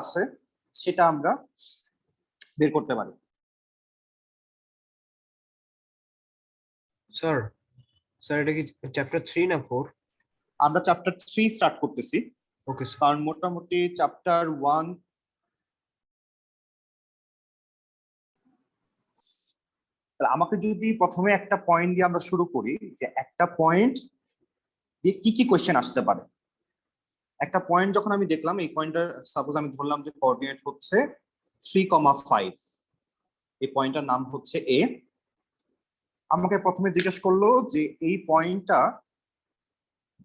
আছে সেটা আমরা বের করতে পারি। স্যার এটা কি চ্যাপ্টার 3 না 4? আমরা চ্যাপ্টার 3 স্টার্ট করতেছি। ওকে কারণ মোটামুটি চ্যাপ্টার 1 আমাকে যদি প্রথমে একটা পয়েন্ট দিয়ে আমরা শুরু করি যে একটা পয়েন্ট দিয়ে কি কি কোশ্চেন আসতে পারে। একটা পয়েন্ট যখন আমি দেখলাম, এই পয়েন্টটা সাপোজ আমি ধরলাম যে কোঅর্ডিনেট হচ্ছে 3,5, এই পয়েন্টটার নাম হচ্ছে এ। আমাকে প্রথমে জিজ্ঞেস করলো যে এই পয়েন্টটা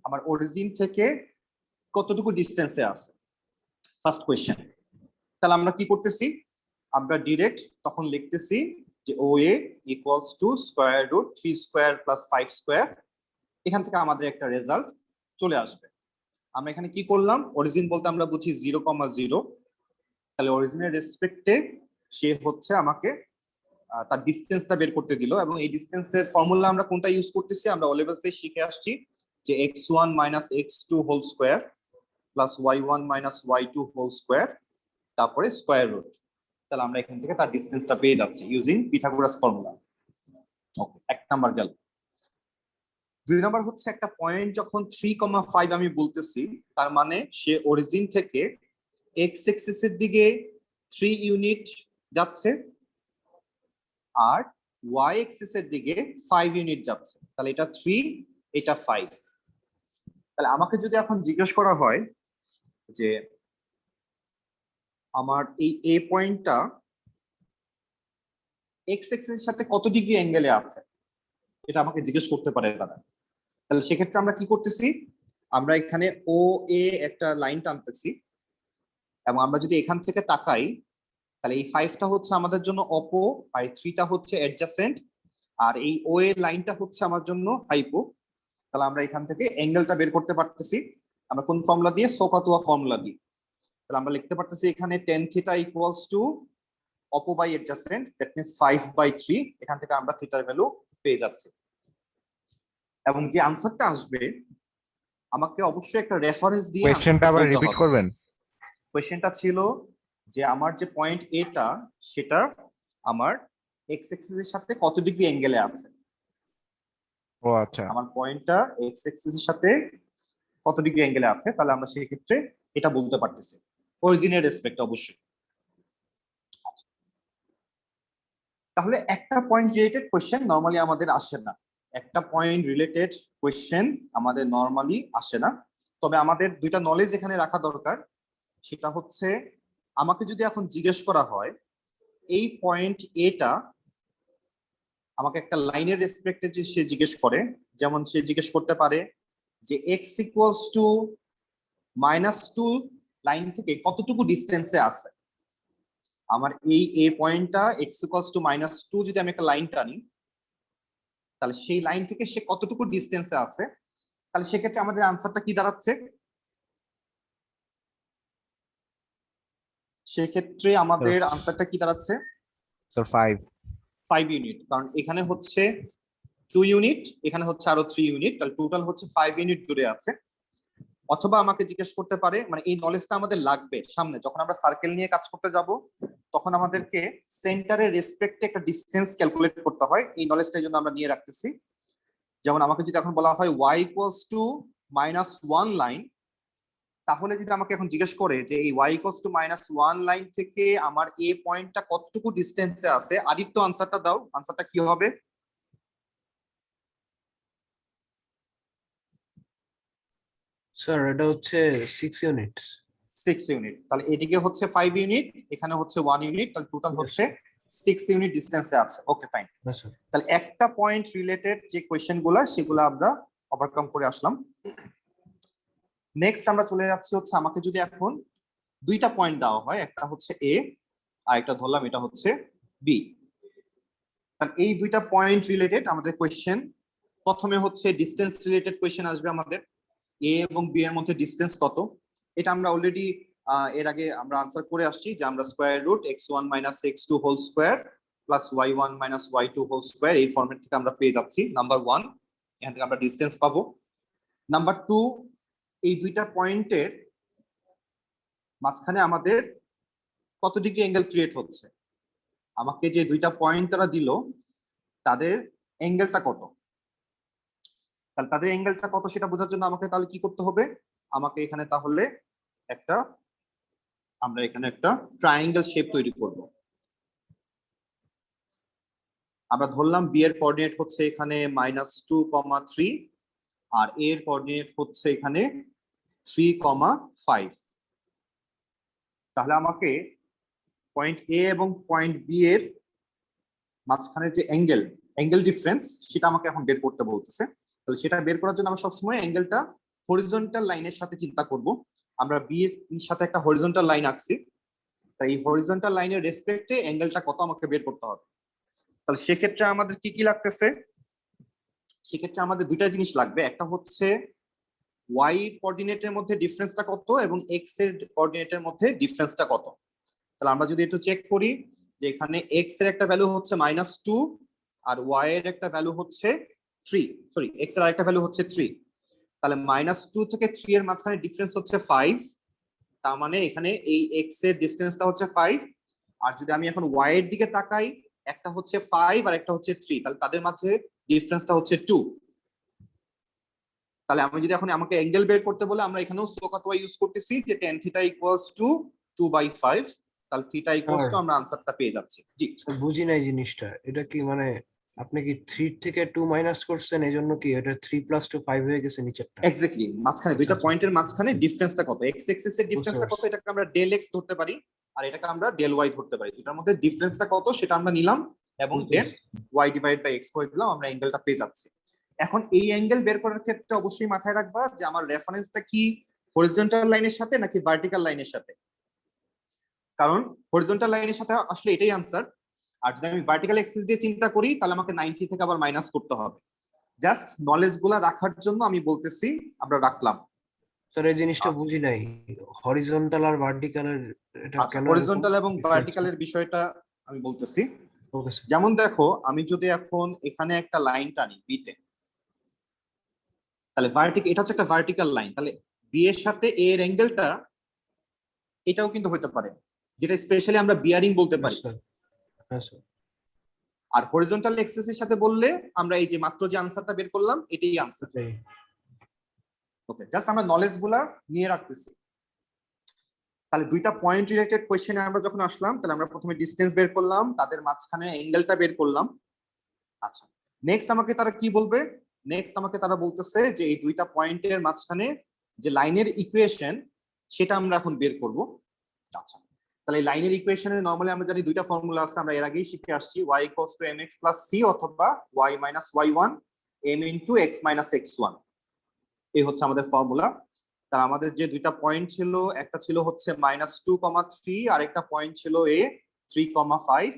আমার অরিজিন থেকে কতটুকু ডিস্টেন্সে আছে, ফার্স্ট কোয়েশ্চেন। তাহলে আমরা কি করতেছি, আমরা ডিরেক্ট তখন লিখতেছি যে O A equals to square root 3 square plus 5 square. এখান থেকে আমাদের একটা রেজাল্ট চলে আসবে। আমরা এখানে কি করলাম, অরিজিন বলতে আমরা বুঝি 0,0, তাহলে অরিজিনের রেসপেক্টে সে হচ্ছে আমাকে তার ডিসটেন্সটা বের করতে দিল। এবং এই ডিসটেন্সের ফর্মুলা আমরা কোনটা ইউজ করতেছি, আমরা ও লেভেলসে শিখে আসছি যে x1 minus x2 whole square plus y1 minus y2 whole square তারপরে স্কয়ার রুট। তাহলে আমরা এখান থেকে তার ডিসটেন্সটা পেয়ে যাচ্ছি ইউজিং পিথাগোরাস ফর্মুলা। ওকে, এক নাম্বার গেল। দুই নাম্বার হচ্ছে একটা পয়েন্ট যখন 3,5 আমি বলতেছি, তার মানে সে অরিজিন থেকে এক্স এক্সিসের দিকে 3 ইউনিট যাচ্ছে আর ওয়াই এক্সিসের দিকে 5 ইউনিট যাচ্ছে। তাহলে এটা 3, এটা 5। তাহলে আমাকে যদি এখন জিজ্ঞেস করা হয় যে আমার এই এ পয়েন্টটা এক্স এক্সিসের সাথে কত ডিগ্রি অ্যাঙ্গেলে আছে, এটা আমাকে জিজ্ঞেস করতে পারে তারা। তাহলে সেক্ষেত্রে আমরা কি করতেছি, আমরা এখানে ও এ একটা লাইন টানতেছি এবং আমরা যদি এখান থেকে তাকাই তাহলে এই 5টা হচ্ছে আমাদের জন্য অপো আর 3টা হচ্ছে অ্যাডজাসেন্ট আর এই ও এ লাইনটা হচ্ছে আমার জন্য হাইপো। তাহলে আমরা এখান থেকে অ্যাঙ্গেলটা বের করতে পারতেছি আমরা কোন ফর্মুলা দিয়ে, সোকাতুয়া ফর্মুলা দিয়ে। তাহলে আমরা লিখতে পারতেছি এখানে tan theta equals to oppo by adjacent, that means 5/3। এখান থেকে আমরা থিটার ভ্যালু পেয়ে যাচ্ছি এবং যে আনসারটা আসবে আমাকে অবশ্যই একটা রেফারেন্স দিয়ে কোশ্চেনটা আবার রিপিট করবেন। কোশ্চেনটা ছিল যে আমার যে পয়েন্ট এটা সেটা আমার এক্স এক্সিস এর সাথে কত ডিগ্রি অ্যাঙ্গেলে আছে। ও আচ্ছা, আমার পয়েন্টটা এক্স এক্সিস এর সাথে কত ডিগ্রি অ্যাঙ্গেলে আছে, তাহলে আমরা সেই ক্ষেত্রে এটা বলতে পারতেছি অরিজিনের রেসপেক্ট অবশ্যই। তাহলে একটা পয়েন্ট রিলেটেড কোশ্চেন নরমালি আমাদের আসে না, একটা পয়েন্ট রিলেটেড কোশ্চেন আমাদের নরমালি আসে না। তবে আমাদের দুইটা নলেজ এখানে রাখা দরকার, সেটা হচ্ছে আমাকে যদি এখন জিজ্ঞেস করা হয় এই পয়েন্ট এটা আমাকে একটা লাইনের রেসপেক্টে যে সে জিজ্ঞেস করে, যেমন সে জিজ্ঞেস করতে পারে যে এক্স ইকুয়ালস টু -2 লাইন থেকে কতটুকু ডিস্টেন্সে আছে। আমার এই এ পয়েন্টটা এক্স ইকুয়ালস টু -2 যদি আমি একটা লাইন টানি তাহলে সেই লাইন থেকে সে কতটুকু ডিস্টেন্সে আছে, তাহলে সেক্ষেত্রে আমাদের আনসারটা কি দাঁড়াচ্ছে, সেক্ষেত্রে আমাদের আনসারটা কি দাঁড়াচ্ছে, স্যার 5 ইউনিট। কারণ এখানে হচ্ছে 2 ইউনিট, এখানে হচ্ছে আরো 3 ইউনিট, তাহলে টোটাল হচ্ছে 5 ইউনিট দূরে আছে। অথবা আমাকে জিজ্ঞেস করতে পারে, মানে এই নলেজটা আমাদের লাগবে সামনে যখন আমরা সার্কেল নিয়ে কাজ করতে যাব, তখন আমাদেরকে সেন্টারের রেসপেক্টে একটা ডিসটেন্স ক্যালকুলেট করতে হয়। এই নলেজটা এই জন্য আমরা নিয়ে রাখতেছি। যেমন আমাকে যদি এখন বলা হয় y ইকুয়ালস টু -1 লাইন, তাহলে যদি আমাকে এখন জিজ্ঞেস করে যে এই y ইকুয়ালস টু -1 লাইন থেকে আমার এ পয়েন্টটা কতটুকু ডিস্টেন্সে আছে, আদিত্য আনসারটা দাও, আনসারটা কি হবে? স্যার এটা হচ্ছে 6 ইউনিটস। 6 ইউনিট। তাহলে এদিকে হচ্ছে 5 ইউনিট, এখানে হচ্ছে 1 ইউনিট, তাহলে টোটাল হচ্ছে 6 ইউনিট ডিসটেন্সে আছে। Okay fine. তাহলে একটা পয়েন্ট রিলেটেড যে কোশ্চেন গুলা সেগুলো আমরা ওভারকাম করে আসলাম। নেক্সট আমরা চলে যাচ্ছি হচ্ছে আমাকে যদি এখন দুইটা পয়েন্ট দেওয়া হয়, একটা হচ্ছে এ আর একটা ধরলাম এটা হচ্ছে বি। তাহলে এই দুইটা পয়েন্ট রিলেটেড আমাদের কোশ্চেন, প্রথমে হচ্ছে ডিসটেন্স রিলেটেড কোশ্চেন আসবে আমাদের, এ এবং বি এর মধ্যে ডিসটেন্স কত। এটা আমরা অলরেডি এর আগে আমরা আনসার করে আসছি যে আমরা square root x1 minus x2 whole square plus y1 minus y2 whole square এই ফরম্যাট থেকে আমরা পেয়ে যাচ্ছি নাম্বার 1। এখান থেকে আমরা ডিসটেন্স পাবো। নাম্বার 2, এই দুইটা পয়েন্টের মাঝখানে আমাদের কত ডিগ্রি অ্যাঙ্গেল ক্রিয়েট হচ্ছে, আমাকে যে দুইটা পয়েন্ট তারা দিল তাদের অ্যাঙ্গেলটা কত, তাহলে তাদের অ্যাঙ্গেলটা কত সেটা বোঝার জন্য আমাকে তাহলে কি করতে হবে, আমাকে এখানে তাহলে আমরা এখানে একটা ট্রায়াঙ্গেল শেপ তৈরি করব। আমরা ধরলাম বি এর কোঅর্ডিনেট হচ্ছে এখানে -2,3 আর এ এর কোঅর্ডিনেট হচ্ছে এখানে 3,5। তাহলে আমাকে পয়েন্ট এ এবং পয়েন্ট বি এর মাঝখানে যে অ্যাঙ্গেল ডিফারেন্স সেটা আমাকে এখন বের করতে বলতেছে। তাহলে সেটা বের করার জন্য আমরা সবসময় অ্যাঙ্গেলটা হরিজন্টাল লাইনের সাথে চিন্তা করব। আমরা বি এর সাথে একটা হরিজন্টাল লাইন আঁকছি, তাই এই হরিজন্টাল লাইনের রেসপেক্টে অ্যাঙ্গেলটা কত আমাকে বের করতে হবে। তাহলে সেক্ষেত্রে আমাদের কি কি লাগতেছে, সেক্ষেত্রে আমাদের দুইটা জিনিস লাগবে, একটা হচ্ছে ওয়াই কোঅর্ডিনেটের মধ্যে ডিফারেন্সটা কত এবং এক্স এর কোঅর্ডিনেটের মধ্যে ডিফারেন্সটা কত। তাহলে আমরা যদি একটু চেক করি যে এখানে এক্স এর একটা ভ্যালু হচ্ছে -2 আর ওয়াই এর একটা ভ্যালু হচ্ছে 3, সরি এক্স এর আরেকটা ভ্যালু হচ্ছে 3, তাহলে -2 থেকে 3 এর মাঝখানে ডিফারেন্স হচ্ছে 5, তার মানে এখানে এই এক্স এর ডিসটেন্সটা হচ্ছে 5। আর যদি আমি এখন ওয়াই এর দিকে তাকাই, একটা হচ্ছে 5 আর একটা হচ্ছে 3, তাহলে তাদের মাঝে ডিফারেন্সটা হচ্ছে 2। তাহলে আমি যদি এখন আমাকে অ্যাঙ্গেল বের করতে বলে, আমরা এখানেও sec অথবা ইউজ করতেছি যে tan θ = 2/5, তাহলে θ = আমরা আনসারটা পেয়ে যাচ্ছি। জি স্যার বুঝি নাই জিনিসটা, এটা কি মানে আপনি কি 3 থেকে 2 মাইনাস করছেন, এজন্য কি এটা 3 + 2 5 হয়ে গেছে নিচেরটা? এক্স্যাক্টলি, মাঝখানে দুইটা পয়েন্টের মাঝখানে ডিফারেন্সটা কত, এক্স এক্সিস এর ডিফারেন্সটা কত, এটাকে আমরা ডেল এক্স ধরতে পারি আর এটাকে আমরা ডেল ওয়াই ধরতে পারি। দুটার মধ্যে ডিফারেন্সটা কত সেটা আমরা নিলাম এবং দেন ওয়াই ডিভাইড বাই এক্স করে দিলাম, আমরা অ্যাঙ্গেলটা পেয়ে যাচ্ছি। এখন এই অ্যাঙ্গেল বের করার ক্ষেত্রে অবশ্যই মাথায় রাখবা যে আমার রেফারেন্সটা কি হরিজন্টাল লাইনের সাথে নাকি ভার্টিক্যাল লাইনের সাথে, কারণ হরিজন্টাল লাইনের সাথে আসলে এটাই আনসার। আর যদি আমি ভার্টিক্যাল অ্যাক্সিস দিয়ে চিন্তা করি তাহলে আমাকে 90 থেকে আবার মাইনাস করতে হবে। জাস্ট নলেজ গুলা রাখার জন্য আমি বলতেছি, আমরা রাখলাম। স্যার এই জিনিসটা বুঝি নাই, হরিজন্টাল আর ভার্টিক্যালের এটা আচ্ছা, কেন হরিজন্টাল এবং ভার্টিক্যালের বিষয়টা আমি বলতেছি। Okay sir. যেমন দেখো, আমি যদি এখন এখানে একটা লাইন টানি বিতে, তাহলে এটা হচ্ছে একটা ভার্টিক্যাল লাইন, তাহলে বি এর সাথে এ এর অ্যাঙ্গেলটা এটাও কিন্তু হতে পারে, যেটা স্পেশালি আমরা বিয়ারিং বলতে পারি। হ্যাঁ স্যার। আর হরিজন্টাল এক্সিস এর সাথে বললে আমরা এই যে মাত্র যে আনসারটা বের করলাম এটাই আনসার। ওকে, জাস্ট আমরা নলেজ গুলা নিয়ে রাখতেছি। তাহলে দুইটা পয়েন্ট রিলেটেড কোশ্চেনে আমরা যখন আসলাম, তাহলে আমরা প্রথমে ডিসটেন্স বের করলাম, তাদের মাঝখানে অ্যাঙ্গেলটা বের করলাম। আচ্ছা, নেক্সট আমাকে তারা কি বলবে, নেক্সট আমাকে তারা বলতেছে যে এই দুইটা পয়েন্টের মাঝখানে যে লাইনের ইকুয়েশন সেটা আমরা এখন বের করব। আচ্ছা, তাহলে এই লাইনের ইকুয়েশনে নরমালি আমরা জানি দুইটা ফর্মুলা আছে, আমরা এর আগেই শিখে আসছি, y = mx + c অথবা y - y1 m * x - x1, এই হচ্ছে আমাদের ফর্মুলা। তাহলে আমাদের যে দুইটা পয়েন্ট ছিল, একটা ছিল হচ্ছে -2,3 আর একটা পয়েন্ট ছিল a 3,5।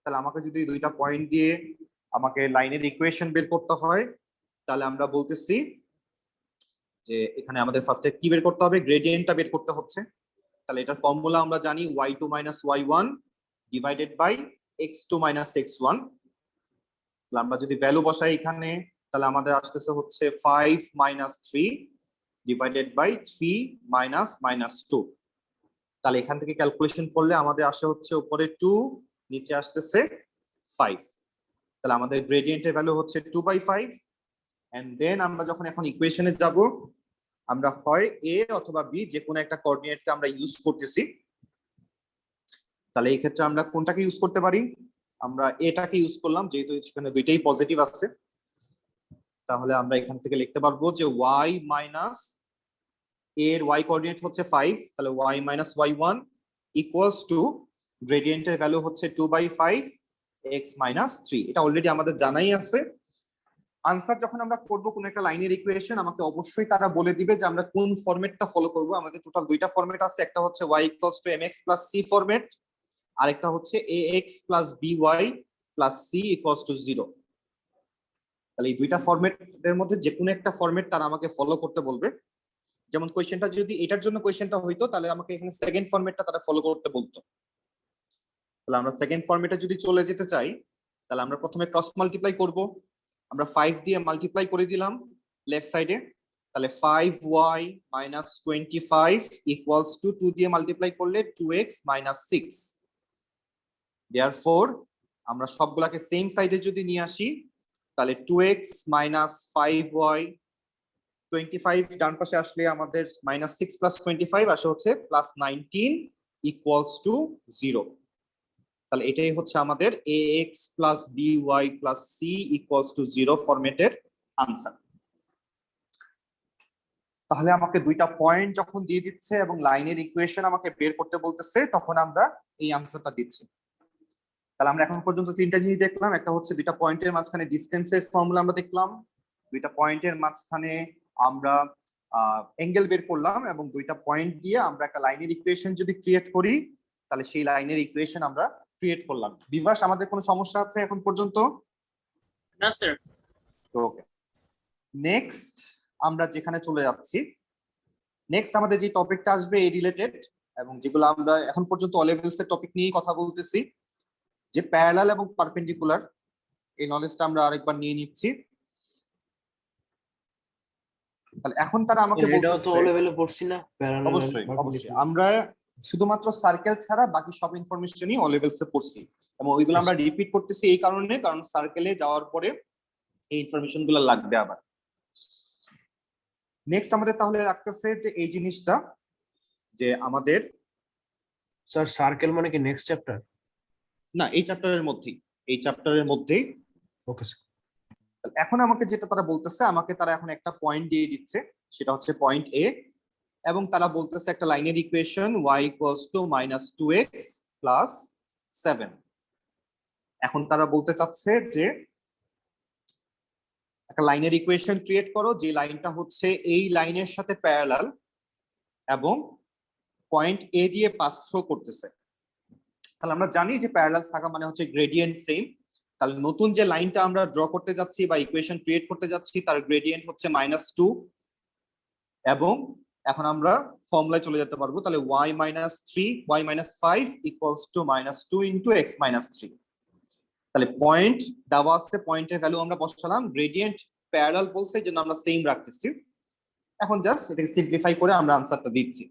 তাহলে আমাকে যদি দুইটা পয়েন্ট দিয়ে আমাকে লাইনের ইকুয়েশন বের করতে হয়, তাহলে আমরা বলতেছি যে এখানে আমাদের ফার্স্টে কি বের করতে হবে, গ্রেডিয়েন্টটা বের করতে হচ্ছে। তাহলে এটার ফর্মুলা আমরা জানি y2 - y1 divided by x2 - x1। তাহলে আমরা যদি ভ্যালু বসাই এখানে, তাহলে আমাদের আসতেছে হচ্ছে 5 - 3 ডিভাইডেড বাই 3 - -2। তাহলে এখান থেকে ক্যালকুলেশন করলে আমাদের আসে হচ্ছে উপরে 2, নিচে আসতেছে 5। তাহলে আমাদের গ্রেডিয়েন্টের ভ্যালু হচ্ছে 2/5। এন্ড দেন আমরা যখন এখন ইকুয়েশনে যাব, আমরা হয় এ অথবা বি যে কোনো একটা কোঅর্ডিনেটকে আমরা ইউজ করতেছি। তাহলে এই ক্ষেত্রে আমরা কোনটাকে ইউজ করতে পারি, আমরা এটাকে ইউজ করলাম যেহেতু এখানে দুইটাই পজিটিভ আছে। তাহলে আমরা এখান থেকে লিখতে পারবো যে y মাইনাস এর y কোঅর্ডিনেট হচ্ছে 5, তাহলে y - y1 ইকুয়ালস টু গ্রেডিয়েন্টের ভ্যালু হচ্ছে 2/5 x - 3। এটা অলরেডি আমাদের জানাই আছে। আনসার যখন আমরা করব কোন একটা লাইনের ইকুয়েশন, আমাকে অবশ্যই তারা বলে দিবে যে আমরা কোন ফরম্যাটটা ফলো করব। আমাদের টোটাল দুইটা ফরম্যাট আছে, একটা হচ্ছে y = mx + c ফরম্যাট, আর একটা হচ্ছে ax + by + c = 0। তাহলে এই দুইটা ফরম্যাটের মধ্যে যে কোনো একটা ফরম্যাট তারা আমাকে ফলো করতে বলবে। যেমন কোশ্চেনটা যদি এটার জন্য কোশ্চেনটা হইতো, তাহলে আমাকে এখানে সেকেন্ড ফরম্যাটটা তারা ফলো করতে বলতো। তাহলে আমরা সেকেন্ড ফরম্যাটে যদি চলে যেতে চাই, তাহলে আমরা প্রথমে ক্রস মাল্টিপ্লাই করব। আমরা 5 দিয়ে মাল্টিপ্লাই করে দিলাম লেফট সাইডে, তাহলে 5y মাইনাস 25 ইকুয়ালস টু 2 দিয়ে মাল্টিপ্লাই করলে 2x মাইনাস 6। দেয়ারফোর আমরা সবগুলাকে সেম সাইডে যদি নিয়ে আসি তাহলে 2x মাইনাস 5y 25 ডান পাশে আসলে আমাদের মাইনাস 6 প্লাস 25 আসে হচ্ছে প্লাস 19 ইকুয়ালস টু 0। তাহলে এটাই হচ্ছে আমাদের ax plus by plus c equals to 0 ফরম্যাটের আনসার। তাহলে আমাকে দুইটা পয়েন্ট যখন দিয়ে দিচ্ছে এবং লাইনের ইকুয়েশন আমাকে বের করতে বলতেছে তখন আমরা এই আনসারটা দিচ্ছি। তাহলে আমরা এখন পর্যন্ত তিনটা জিনিস দেখলাম, একটা হচ্ছে দুইটা পয়েন্টের মাঝখানে ডিসটেন্সের ফর্মুলা আমরা দেখলাম, দুইটা পয়েন্টের মাঝখানে আমরা অ্যাঙ্গেল বের করলাম, এবং দুইটা পয়েন্ট দিয়ে আমরা একটা লাইনের ইকুয়েশন যদি ক্রিয়েট করি তাহলে সেই লাইনের ইকুয়েশন আমরা ক্রিয়েট করলাম। বিভাস আমাদের কোনো সমস্যা আছে এখন পর্যন্ত? না স্যার। ওকে, নেক্সট আমরা যেখানে চলে যাচ্ছি, নেক্সট আমাদের যে টপিকটা আসবে এই রিলেটেড, এবং যেগুলো আমরা এখন পর্যন্ত অ লেভেলস এর টপিক নিয়ে কথা বলতেছি, যে প্যারালাল এবং পারপেন্ডিকুলার, এই নলেজটা আমরা আরেকবার নিয়ে নিচ্ছি। তাহলে এখন তারা আমাকে এটাও তো বলতেছে, ও লেভেলে পড়ছি না, প্যারালাল অবশ্যই অবশ্যই আমরা শুধুমাত্র সার্কেল ছাড়া বাকি সব ইনফরমেশনই অ লেভেলস এ পড়ছি, এবং ওইগুলো আমরা রিপিট করতেছি এই কারণে, কারণ সার্কেলে যাওয়ার পরে এই ইনফরমেশন গুলো লাগবে আবার। নেক্সট আমাদের তাহলে লাগতেছে যে এই জিনিসটা, যে আমাদের স্যার সার্কেল মানে কি নেক্সট চ্যাপ্টার? না, এই চ্যাপ্টারের মধ্যেই, এই চ্যাপ্টারের মধ্যেই। Okay sir. এখন আমাকে যেটা তারা বলতেছে, আমাকে তারা এখন একটা পয়েন্ট দিয়ে দিচ্ছে, সেটা হচ্ছে পয়েন্ট এ, এবং তারা বলতেছে একটা লাইনের equation y equals to minus 2x plus 7। এখন তারা বলতে চাচ্ছে যে একটা লাইনের ইকুয়েশন ক্রিয়েট করো যে লাইনটা হচ্ছে এই লাইনের সাথে প্যারালাল এবং পয়েন্ট এ দিয়ে পাস থ্রু করতেছে। তাহলে আমরা জানি যে প্যারালাল থাকা মানে হচ্ছে গ্রেডিয়েন্ট সেম। তাহলে নতুন যে লাইনটা আমরা ড্র করতে যাচ্ছি বা ইকুয়েশন ক্রিয়েট করতে যাচ্ছি তার গ্রেডিয়েন্ট হচ্ছে -2, এবং এখন আমরা ফর্মুলায় চলে যেতে পারবো। তাহলে y minus 3 y minus 5 equals to -2 into x minus 3। তাহলে পয়েন্ট দেওয়া আছে, পয়েন্টের ভ্যালু আমরা বসালাম, গ্রেডিয়েন্ট প্যারালাল বলছে এই জন্য আমরা সেম রাখতেছি। এখন জাস্ট এটাকে সিম্পলিফাই করে আমরা আনসারটা দিচ্ছি।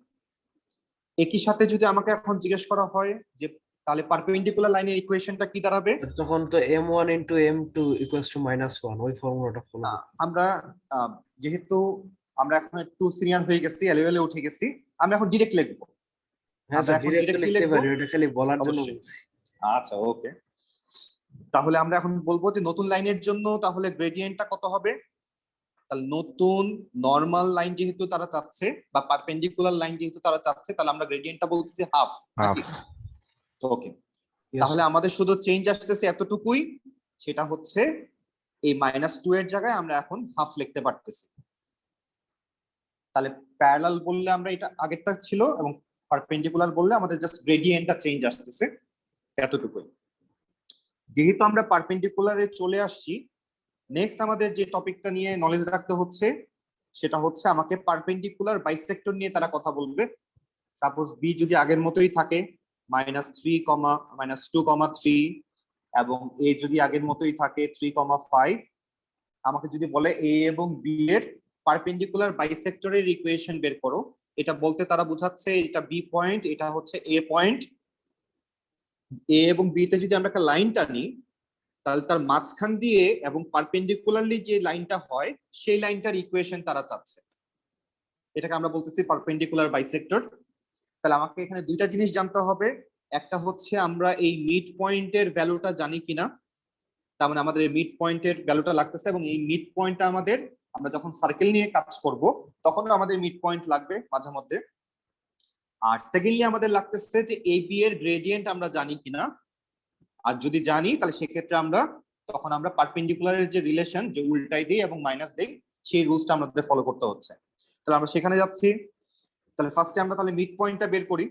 একই সাথে যদি আমাকে এখন জিজ্ঞেস করা হয় যে তাহলে পারপেন্ডিকুলার লাইনের ইকুয়েশনটা কি দাঁড়াবে, তখন তো m1 into m2 equals to -1, ওই ফর্মুলাটা ফলো করতে আমরা যেহেতু আমরা এখন একটু সিনিয়র হয়ে গেছি, লেভেলে উঠে গেছি, আমরা এখন ডিরেক্ট লিখবো। হ্যাঁ আমরা স্যার, এখন ডিরেক্ট directly লিখতে লিখবো। পারি, এটা খালি বলার জন্য অবশ্যই। বলছি। আচ্ছা ওকে, তাহলে আমরা এখন বলবো যে নতুন লাইনের জন্য তাহলে গ্রেডিয়েন্টটা কত হবে। তাহলে নতুন নরমাল লাইন যেহেতু তারা চাচ্ছে বা পারপেন্ডিকুলার লাইন যেহেতু তারা চাচ্ছে, তাহলে আমরা গ্রেডিয়েন্টটা বলতেছি হাফ। হাফ। ওকে, Yes, তাহলে sir. আমাদের শুধু চেঞ্জ আসতেছে এতটুকুই, সেটা হচ্ছে এই -2 এর জায়গায় আমরা এখন হাফ লিখতে পারতেছি। তাহলে প্যারালাল বললে আমরা এটা আগেরটা ছিল, এবং পারপেন্ডিকুলার বললে আমাদের জাস্ট গ্রেডিয়েন্টটা চেঞ্জ আসতেছে, এতটুকুই। যেহেতু আমরা পারপেন্ডিকুলারে চলে আসছি, নেক্সট আমাদের যে টপিকটা নিয়ে নলেজ রাখতে হচ্ছে সেটা হচ্ছে আমাকে পারপেন্ডিকুলার বাইসেক্টর নিয়ে তারা কথা বলবে। সাপোজ বি যদি আগের মতোই থাকে -3, -2, 3, এবং এ যদি আগের মতোই থাকে 3, 5, আমাকে যদি বলে এ এবং বি এর পারপেন্ডিকুলার বাইসেক্টরের ইকুয়েশন বের করো, এটা বলতে তারা বোঝাচ্ছে এটা বি পয়েন্ট, এটা হচ্ছে এ পয়েন্ট। এ এবং বি তে যদি আমরা একটা লাইন টানি তাহলে তার মাঝখান দিয়ে এবং পারপেন্ডিকুলারলি যে লাইনটা হয় সেই লাইনটার ইকুয়েশন তারা চাচ্ছে, এটাকে আমরা বলতেছি পারপেন্ডিকুলার বাইসেক্টর। তাহলে আমাকে এখানে দুইটা জিনিস জানতে হবে, একটা হচ্ছে আমরা এই মিড পয়েন্টের ভ্যালুটা জানি কিনা, তার মানে আমাদের এই মিড পয়েন্টের ভ্যালুটা লাগতেছে, এবং এই মিড পয়েন্টটা আমাদের আমরা যখন সার্কেল নিয়ে কাজ করব তখন আমাদের মিড পয়েন্ট লাগবে মাঝে মধ্যে। আর সেকেন্ডলি আমাদের লাগতেছে যে এ বি এর গ্রেডিয়েন্ট আমরা জানি কিনা, আর যদি জানি তাহলে সেক্ষেত্রে আমরা তখন আমরা পারপেন্ডিকুলারের যে রিলেশন, যে উল্টাই দেই এবং মাইনাস দেই, সেই রুলসটা আমাদের ফলো করতে হচ্ছে। তাহলে আমরা সেখানে যাচ্ছি। তাহলে ফার্স্টে আমরা তাহলে মিড পয়েন্টটা বের করি।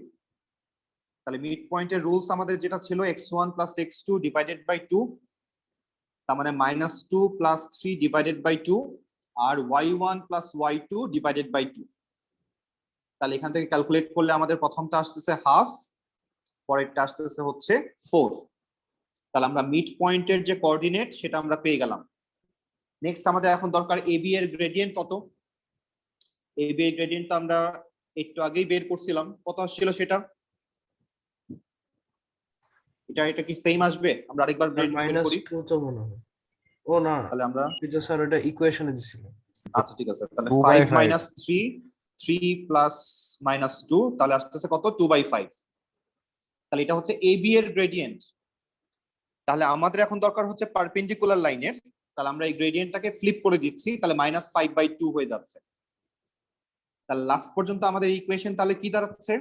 তাহলে মিড পয়েন্টের রুলস আমাদের যেটা ছিল x1 + x2 ডিভাইডেড বাই 2, তার মানে -2 + 3 ডিভাইডেড বাই 2, আর y1 + y2 ডিভাইডেড বাই 2। তাহলে এখান থেকে ক্যালকুলেট করলে আমাদের প্রথমটা আসতেছে হাফ, পরেরটা আসতেছে হচ্ছে 4। তাহলে আমরা মিড পয়েন্টের যে কোঅর্ডিনেট সেটা আমরা পেয়ে গেলাম। নেক্সট আমাদের এখন দরকার এ বি এর গ্রেডিয়েন্ট কত। এই বি এর গ্রেডিয়েন্ট তো আমরা একটু আগেই বের করছিলাম, কত আসছিল সেটা? এটা কি সেম আসবে? আমরা আরেকবার বের মাইনাস করি। 2 তো মনে হয়। ও না, তাহলে আমরা, কিন্তু স্যার এটা ইকুয়েশনে দিছিল। আচ্ছা ঠিক আছে, তাহলে 2 by 5 5 মাইনাস 3, 3 প্লাস মাইনাস 2, তাহলে আসতেছে কত? 2/5। তাহলে এটা হচ্ছে এ বি এর গ্রেডিয়েন্ট। তাহলে আমাদের এখন দরকার হচ্ছে পারপেন্ডিকুলার লাইনের। তাহলে আমরা এই গ্রেডিয়েন্টটাকে ফ্লিপ করে দিচ্ছি, তাহলে -5/2 হয়ে যাচ্ছে। তাহলে লাস্ট পর্যন্ত আমাদের ইকুয়েশন তাহলে কি দাঁড়াচ্ছে?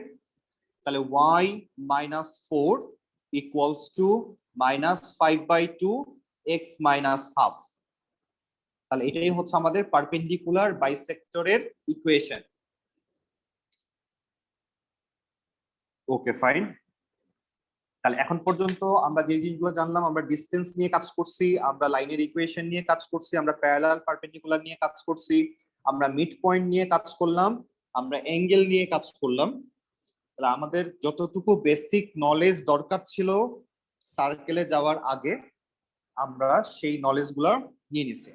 তাহলে y minus 4 equals to -5/2 x minus half। তাহলে এটাই হচ্ছে আমাদের পারপেন্ডিকুলার বাইসেক্টরের ইকুয়েশন। Okay fine. তাহলে এখন পর্যন্ত আমরা যে জিনিসগুলো জানলাম, আমরা ডিসটেন্স নিয়ে কাজ করছি, আমরা লাইনের ইকুয়েশন নিয়ে কাজ করছি, আমরা প্যারালাল পারপেন্ডিকুলার নিয়ে কাজ করছি, আমরা মিড পয়েন্ট নিয়ে কাজ করলাম, আমরা অ্যাঙ্গেল নিয়ে কাজ করলাম। তাহলে আমাদের যতটুকু বেসিক নলেজ দরকার ছিল সার্কেলে যাওয়ার আগে, আমরা সেই নলেজগুলো নিয়ে নিছি।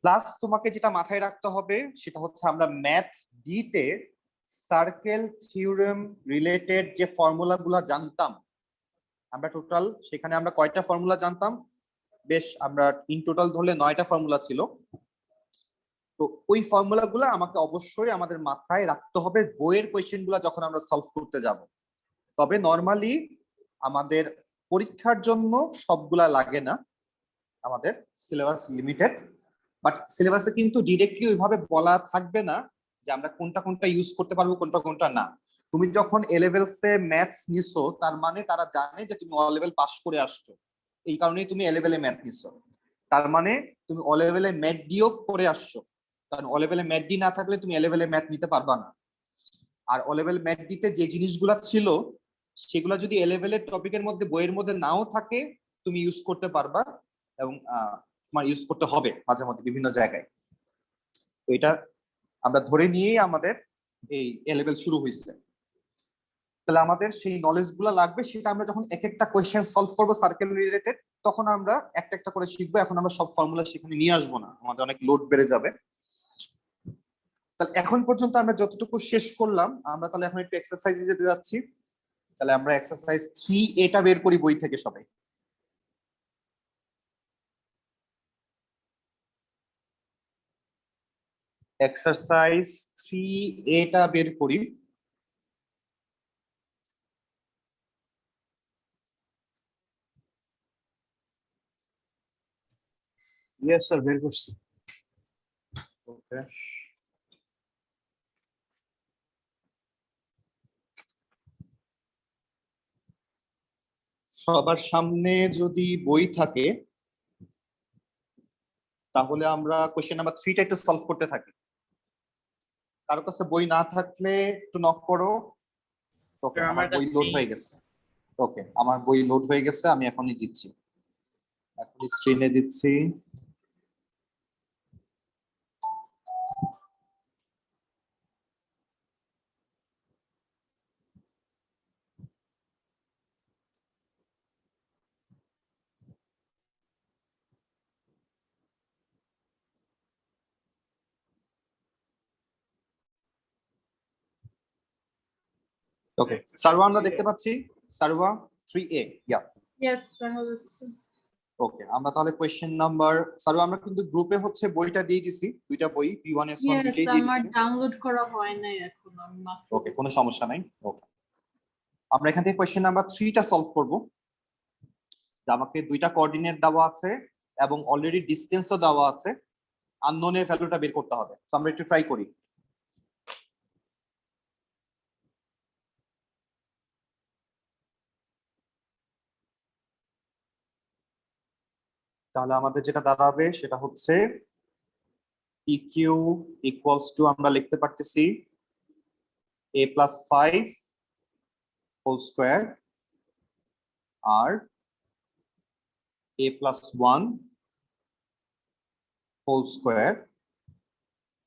প্লাস তোমাকে যেটা মাথায় রাখতে হবে সেটা হচ্ছে আমরা ম্যাথ ডি তে সার্কেল থিওরেম রিলেটেড যে ফর্মুলাগুলো জানতাম, আমরা টোটাল সেখানে আমরা কয়টা ফর্মুলা জানতাম? বেশ, আমরা ইন টোটাল ধরলে 9টা ফর্মুলা ছিল। তো ওই ফর্মুলাগুলো আমাকে অবশ্যই আমাদের মাথায় রাখতে হবে বইয়ের কোয়েশ্চেনগুলো যখন আমরা সলভ করতে যাব। তবে নর্মালি আমাদের পরীক্ষার জন্য সবগুলা লাগে না, আমাদের সিলেবাস লিমিটেড। বাট সিলেবাসে কিন্তু ডিরেক্টলি ওইভাবে বলা থাকবে না যে আমরা কোনটা কোনটা ইউজ করতে পারবো, কোনটা কোনটা না। তুমি যখন এ লেভেলসে ম্যাথস নিছো, তার মানে তারা জানে যে তুমি অ লেভেল পাস করে আসছো, এই কারণেই তুমি এ লেভেলে ম্যাথ নিছো। তার মানে তুমি অ লেভেলে ম্যাথ ডিও করে আসছো, কারণ অ লেভেলে ম্যাথ ডি না থাকলে তুমি এ লেভেলে ম্যাথ নিতে পারবা না। আর অ লেভেল ম্যাথ ডিতে যে জিনিসগুলা ছিল সেগুলা যদি এ লেভেলের টপিকের মধ্যে বইয়ের মধ্যে নাও থাকে, তুমি ইউজ করতে পারবা এবং তোমার ইউজ করতে হবে মাঝে মধ্যে বিভিন্ন জায়গায়। তো এটা আমরা ধরে নিয়েই আমাদের এই এ লেভেল শুরু হয়েছে। তাহলে আমাদের সেই নলেজ গুলা লাগবে, সেটা আমরা যখন এক একটা কোয়েশ্চেন সলভ করবো সার্কেল রিলেটেড, তখন আমরা একটা একটা করে শিখবো। এখন আমরা সব ফর্মুলা সেখানে নিয়ে আসবো না, আমাদের অনেক লোড বেড়ে যাবে। তাহলে এখন পর্যন্ত আমরা যতটুকু শেষ করলাম, আমরা তাহলে এখন একটু এক্সারসাইজে যেতে যাচ্ছি। তাহলে আমরা এক্সারসাইজ 3A বের করি বই থেকে সবাই। এক্সারসাইজ 3A বের করি। ইয়েস স্যার, বের করছি। ওকে, সবার সামনে যদি বই থাকে তাহলে আমরা কোশ্চেন নাম্বার 3টা একটু সলভ করতে থাকি। কারো কাছে বই না থাকলে একটু নক করো। ওকে, Sir, আমার আমার বই কাছে লোড নেই। হয়ে গেছে। ওকে, আমার বই লোড হয়ে গেছে, আমি এখনই দিচ্ছি, এখনই স্ক্রিনে দিচ্ছি। ওকে, সার্ভা আমরা দেখতে পাচ্ছি, সার্ভা 3A, ইয়া। Yes, দেখা যাচ্ছে। ওকে, আমরা তাহলে কোশ্চেন নাম্বার, সার্ভা আমরা কিন্তু গ্রুপে হচ্ছে বইটা দিয়ে দিছি, দুইটা বই P1 S1 Yes, দুইটাই দিয়ে আমার দিছি। ডাউনলোড করা হয় নাই এখন, আমি মাত্র ওকে, কোনো সমস্যা নাই। ওকে, আমরা এখান থেকে কোশ্চেন নাম্বার 3টা সলভ করব। যে আমাকে দুইটা কোঅর্ডিনেট দেওয়া আছে এবং অলরেডি ডিসটেন্সও দেওয়া আছে, আননোনের ভ্যালুটা বের করতে হবে। তো আমরা একটু ট্রাই করি। তাহলে আমাদের যেটা দাঁড়াবে সেটা হচ্ছে PQ ইকুয়ালস টু, আমরা লিখতে পারতেছি a+5 হোল স্কোয়ার আর a+1 whole square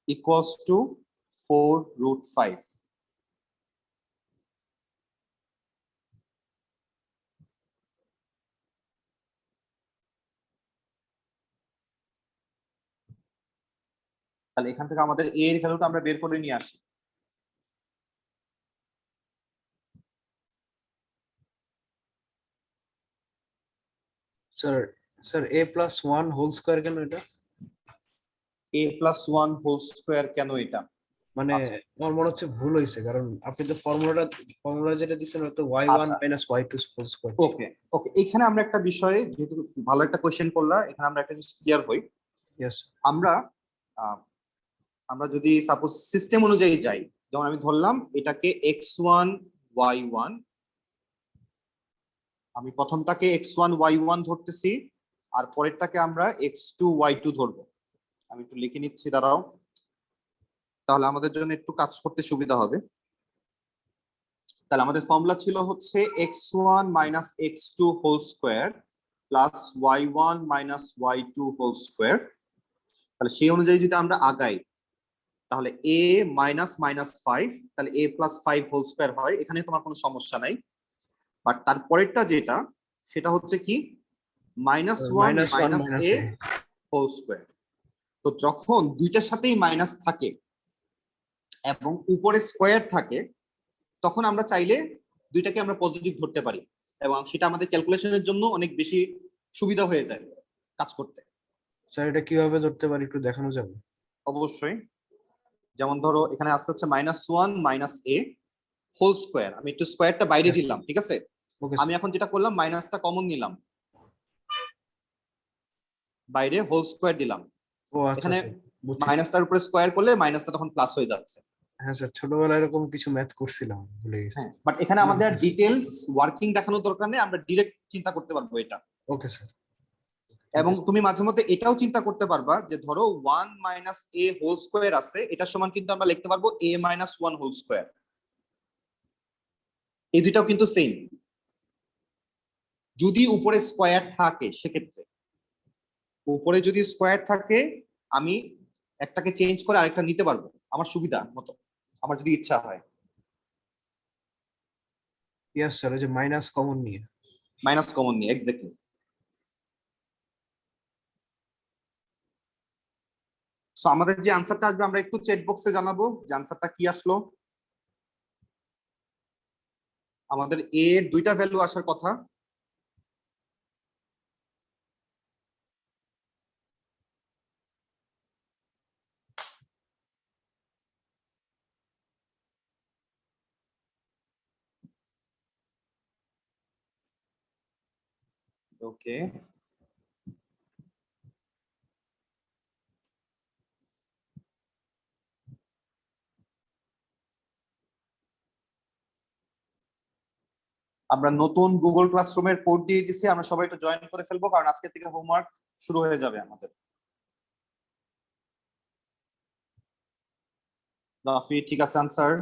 equals to 4√5। তাহলে এখান থেকে আমাদের a এর ভ্যালুটা আমরা বের করে নিয়ে আসি। Sir sir a plus 1 whole square কেন এটা? a প্লাস 1 হোল স্কোয়ার কেন এটা? মানে আচ্ছা। আমার মনে হচ্ছে ভুল হয়েছে, কারণ আপনি তো ফর্মুলা যেটা দিচ্ছেন ওটা y1 আচ্ছা। Minus y2 whole square. Okay okay, এখানে আমরা একটা বিষয়ে, যেহেতু ভালো একটা কোশ্চেন করলা, এখানে আমরা একটা জিনিস ক্লিয়ার হই। ইয়েস। আমরা আমরা যদি সাপোজ সিস্টেম অনুযায়ী যাই, যেমন আমি ধরলাম এটাকে x1 y1, আমি প্রথমটাকে x1 y1 ধরতেছি, আর পরেরটাকে আমরা x2 y2 ধরবো। আমি একটু লিখে নিচ্ছি, দাঁড়াও, তাহলে আমাদের জন্য একটু কাজ করতে সুবিধা হবে। তাহলে আমাদের ফর্মুলা ছিল হচ্ছে x1 minus x2 whole square plus y1 minus y2 whole square. তাহলে সেই অনুযায়ী যদি আমরা আগাই, তাহলে a মাইনাস মাইনাস 5, তাহলে a প্লাস 5 হোল স্কোয়ার হয়। এখানে তোমার কোনো সমস্যা নাই। বাট তারপরেরটা যেটা, সেটা হচ্ছে কি minus 1 minus a whole square. তো যখন দুইটার সাথেই মাইনাস থাকে এবং উপরে স্কোয়ার থাকে, তখন আমরা চাইলে দুইটাকে আমরা পজিটিভ ধরতে পারি, এবং সেটা আমাদের ক্যালকুলেশনের জন্য অনেক বেশি সুবিধা হয়ে যায় কাজ করতে। স্যার এটা কিভাবে ধরতে পারি একটু দেখানো যাবে? অবশ্যই। যেমন ধরো এখানে আসতে হচ্ছে minus 1 minus a whole square, আমি একটু স্কোয়ারটা বাইরে দিলাম, ঠিক আছে? ওকে আমি এখন যেটা করলাম, মাইনাসটা কমন নিলাম, বাইরে হোল স্কোয়ার দিলাম। ও আচ্ছা এখানে বুঝছি। মাইনাসটার উপরে স্কোয়ার করলে মাইনাসটা তখন প্লাস হয়ে যাচ্ছে। হ্যাঁ স্যার, ছোটবেলায় এরকম কিছু ম্যাথ করছিলাম, ভুলে গেছি। হ্যাঁ, বাট এখানে আমাদের ডিটেলস ওয়ার্কিং দেখানোর দরকার নেই, আমরা ডিরেক্ট চিন্তা করতে পারবো এটা। Okay sir. এবং তুমি মাঝে মধ্যে এটাও চিন্তা করতে পারবা যে ধরো 1 মাইনাস a হোল স্কোয়ার আছে, এটা সমান কিন্তু আমরা লিখতে পারবো a মাইনাস 1 হোল স্কোয়ার। এই দুইটাও কিন্তু সেম, যদি উপরে স্কোয়ার থাকে। সেক্ষেত্রে উপরে যদি স্কোয়ার থাকে, আমি একটাকে চেঞ্জ করে আরেকটা নিতে পারবো আমার সুবিধা মতো, আমার যদি ইচ্ছা হয়। ইয়েস স্যার, ওই যে মাইনাস কমন নিয়ে। মাইনাস কমন নিয়ে, এক্স্যাক্টলি। সো আমাদের যে আনসারটা আসবে, আমরা একটু চ্যাট বক্সে জানাবো যে আনসারটা কি আসলো। আমাদের a এর দুইটা ভ্যালু আসার কথা। ওকে, আমরা নতুন গুগল ক্লাসরুমের কোড দিয়ে দিছি, আমরা সবাই একটু জয়েন করে ফেলবো, কারণ আজকে থেকে হোমওয়ার্ক শুরু হয়ে যাবে আমাদের। রাফি ঠিক আছে আনসার?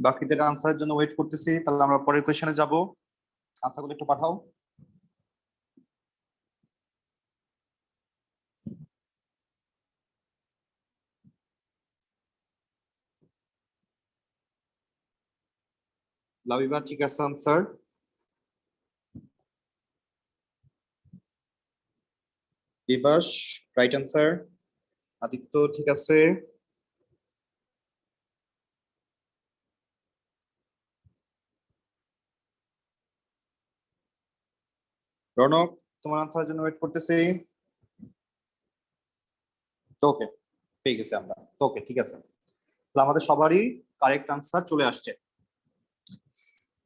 বাকিদের আনসারের জন্য ওয়েট করতেছি, তাহলে আমরা পরের কোয়েশ্চেনে যাব। আনসারগুলো একটু পাঠাও। লাবিবা ঠিক আছে answer? Dibas right answer. Aditya ঠিক আছে। রনক তোমার আনসারের জন্য ওয়েট করতেছি। ওকে, পেয়ে গেছি আমরা। ওকে ঠিক আছে, তাহলে আমাদের সবারই কারেক্ট আনসার চলে আসছে।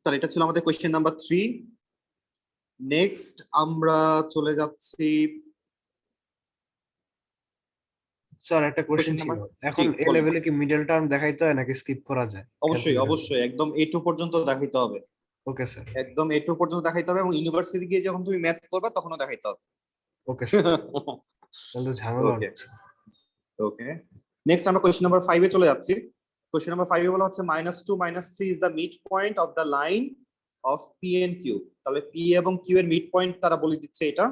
তাহলে এটা ছিল আমাদের কোয়েশ্চেন নাম্বার 3। নেক্সট আমরা চলে যাচ্ছি। স্যার একটা কোশ্চেন Question ছিল, number- এখন জি, এ বলো। লেভেলে কি মিডল টার্ম দেখাইতে হয় নাকি স্কিপ করা যায়? অবশ্যই অবশ্যই, একদম A2 পর্যন্ত দেখাইতে হবে। Okay sir. একদম A2 পর্যন্ত দেখাইতে হবে, এবং ইউনিভার্সিটি গিয়ে যখন তুমি ম্যাথ করবা তখনও দেখাইতে হবে। ওকে স্যার, তাহলে ঝামেলা Okay. হচ্ছে। ওকে, নেক্সট আমরা কোয়েশ্চেন নাম্বার 5 এ চলে যাচ্ছি। কোয়েশ্চেন নাম্বার 5 এ বলা হচ্ছে -2 - 3 is the mid point of the line of P and Q. তাহলে পি এবং কিউ এর মিড পয়েন্ট তারা বলে দিচ্ছে এটা,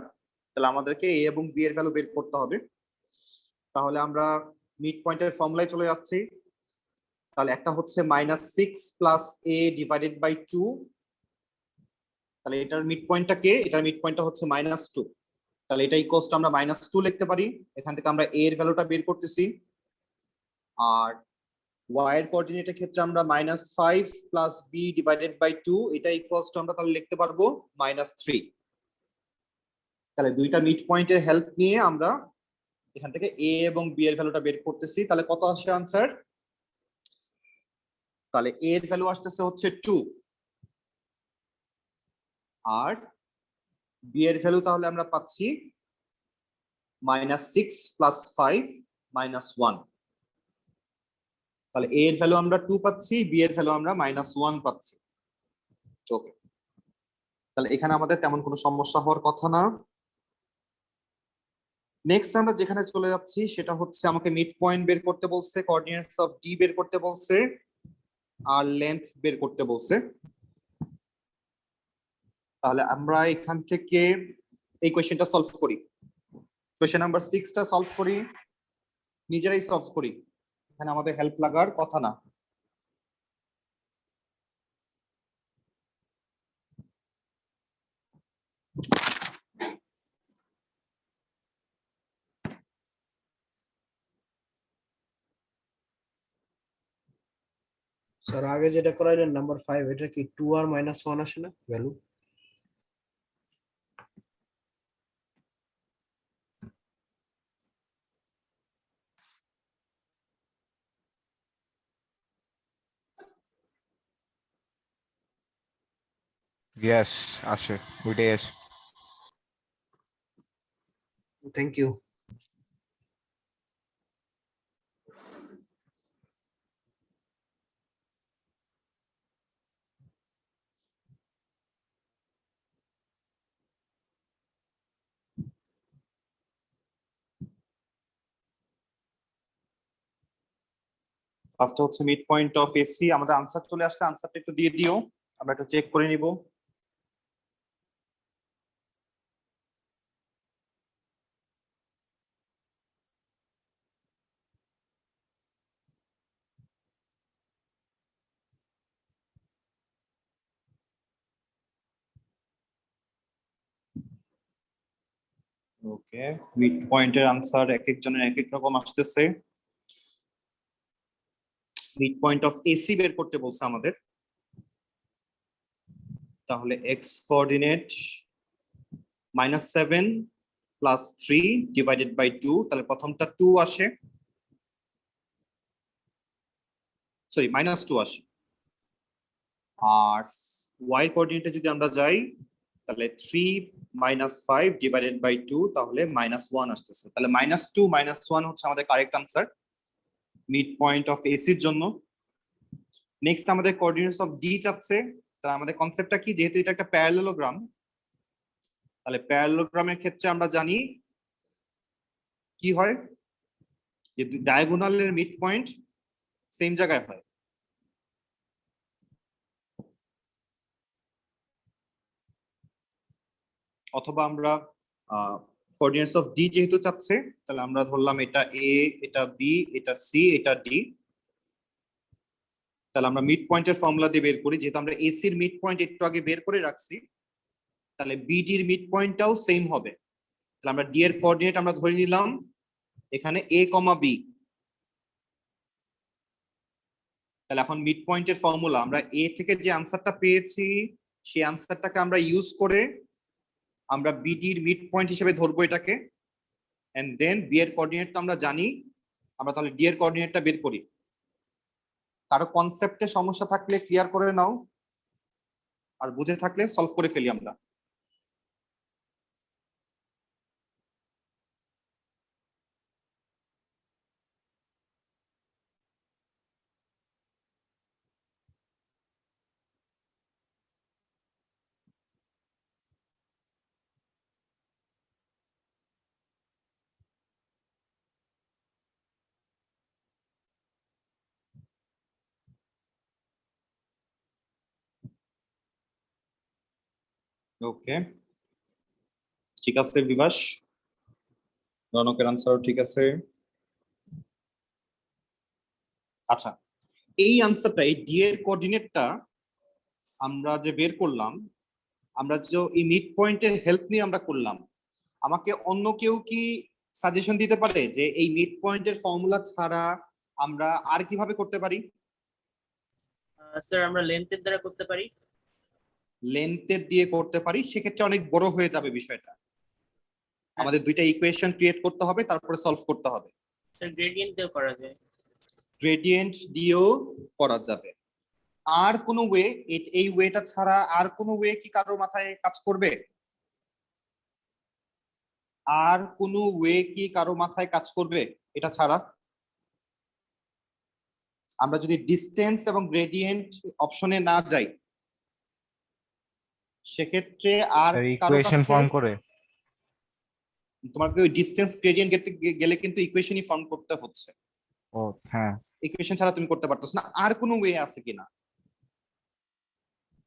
তাহলে আমাদেরকে এ এবং বি এর ভ্যালু বের করতে হবে। তাহলে আমরা মিড পয়েন্টের ফর্মুলায় চলে যাচ্ছি। তাহলে একটা হচ্ছে -6 প্লাস এ ডিভাইডেড বাই 2। তাহলে এটার মিড পয়েন্টটা কে? এটার মিড পয়েন্টটা হচ্ছে -2। তাহলে এটা ইকুয়ালস টু আমরা -2 লিখতে পারি। এখান থেকে আমরা এ এর ভ্যালুটা বের করতেছি। আর y এর কোঅর্ডিনেটের ক্ষেত্রে আমরা -5 প্লাস বি ডিভাইডেড বাই 2, এটা ইকুয়ালস টু আমরা তাহলে লিখতে পারবো -3। তাহলে দুইটা মিড পয়েন্টের হেল্প নিয়ে আমরা এখান থেকে এ এবং বি এর ভ্যালুটা বের করতেছি। তাহলে কত আসছে আনসার? তাহলে এ এর ভ্যালু আসতেছে হচ্ছে 2, আর বি এর ভ্যালু তাহলে আমরা পাচ্ছি -6 প্লাস 5 -1। তাহলে এ এর ভ্যালু আমরা 2 পাচ্ছি, বি এর ভ্যালু আমরা -1 পাচ্ছি। ওকে, তাহলে এখানে আমাদের তেমন কোনো সমস্যা হওয়ার কথা না। নেক্সট আমরা যেখানে চলে যাচ্ছি সেটা হচ্ছে আমাকে মিড পয়েন্ট বের করতে বলছে, কোঅর্ডিনেটস অফ ডি বের করতে বলছে, আর লেন্থ বের করতে বলছে। তাহলে আমরা এখান থেকে এই কোয়েশ্চেনটা সলভ করি। কোয়েশ্চেন নাম্বার 6টা সলভ করি, নিজেরাই সলভ করি, এখানে আমাদের হেল্প লাগার কথা না। স্যার আগে যেটা করাইলেন নাম্বার 5, এটা কি 2 আর -1 আসে না ভ্যালু? ইয়েস, আসে, ওইটাই আসে। Thank you. ফার্স্ট হচ্ছে মিড পয়েন্ট অফ এসি। আমাদের আনসার চলে আসলে আনসারটা একটু দিয়ে দিও, আমরা একটু চেক করে নিব। ওকে, মিড পয়েন্টের আনসার এক একজনের এক এক রকম আসতেছে। মিড পয়েন্ট অফ এসি বের করতে বলছে আমাদের। তাহলে x coordinate -7 plus 3 divided by 2, তাহলে প্রথমটা 2 আসে, সরি -2 আসে। আর ওয়াই কোঅর্ডিনেটে যদি আমরা যাই তাহলে 3 -5 ডিভাইডেড বাই 2, তাহলে -1 আসতেছে। তাহলে -2 -1 হচ্ছে আমাদের correct answer mid point of এসির জন্য। নেক্সট আমাদের কোঅর্ডিনেটস অফ ডি চাচ্ছে। তাহলে আমাদের কনসেপ্টটা কি? যেহেতু এটা একটা প্যারালেলোগ্রাম, তাহলে প্যারালেলোগ্রামের ক্ষেত্রে আমরা জানি কি হয়, যে ডায়াগোনালের মিড পয়েন্ট সেম জায়গায় হয়। অথবা আমরা কোঅর্ডিনেটস অফ ডি যেহেতু চাচ্ছে, তাহলে আমরা ধরলাম এটা এ, এটা বি, এটা সি, এটা ডি। তাহলে আমরা মিড পয়েন্টের ফর্মুলা দিয়ে বের করি, যেহেতু আমরা এসির মিড পয়েন্ট একটু আগে বের করে রাখছি, তাহলে বিডির মিড পয়েন্টটাও সেম হবে। তাহলে আমরা ডি এর কোঅর্ডিনেট আমরা ধরে নিলাম এখানে এ কমা বি। তাহলে এখন মিড পয়েন্টের ফর্মুলা আমরা এ থেকে যে আনসারটা পেয়েছি সেই আনসারটাকে আমরা ইউজ করে আমরা বিডির মিড পয়েন্ট হিসেবে ধরবো এটাকে, এন্ড দেন বি এর কোঅর্ডিনেট তো আমরা জানি, আমরা তাহলে ডি এর কোঅর্ডিনেটটা বের করি। কারো কনসেপ্টে সমস্যা থাকলে ক্লিয়ার করে নাও, আর বুঝে থাকলে সলভ করে ফেলি আমরা। ওকে, ঠিক আছে বিভাস, রনকের আনসারও ঠিক আছে। আচ্ছা, এই আনসারটা, এই ডি এর কোঅর্ডিনেটটা আমরা যে বের করলাম, আমরা যে এই মিড পয়েন্টের হেল্প নিয়ে আমরা করলাম, আমাকে অন্য কেউ কি সাজেশন দিতে পারে যে এই মিড পয়েন্টের ফর্মুলা ছাড়া আমরা আর কিভাবে করতে পারি? স্যার আমরা লেন্থের দ্বারা করতে পারি। লেন্থের দিয়ে করতে পারি, সেক্ষেত্রে অনেক বড় হয়ে যাবে বিষয়টা। আমাদের দুইটা ইকুয়েশন ক্রিয়েট করতে হবে, তারপরে সলভ করতে হবে। স্যার গ্রেডিয়েন্ট দিয়েও করা যায়। গ্রেডিয়েন্ট দিয়েও করা যাবে। আর কোনো ওয়ে, এই ওয়েটা ছাড়া আর কোনো ওয়ে কি কারোর মাথায় কাজ করবে? আর কোনো ওয়ে কি কারো মাথায় কাজ করবে এটা ছাড়া? আমরা যদি ডিসটেন্স এবং গ্রেডিয়েন্ট অপশনে না যাই, সেক্ষেত্রে আর কারো ইকুয়েশন কাছে ফর্ম করে তোমাকে ওই ডিসটেন্স গ্রেডিয়েন্ট গেলে কিন্তু ইকুয়েশনই ফর্ম করতে হচ্ছে। ও হ্যাঁ, ইকুয়েশন ছাড়া তুমি করতে পারতেছ না। আর কোনো ওয়ে আছে কিনা,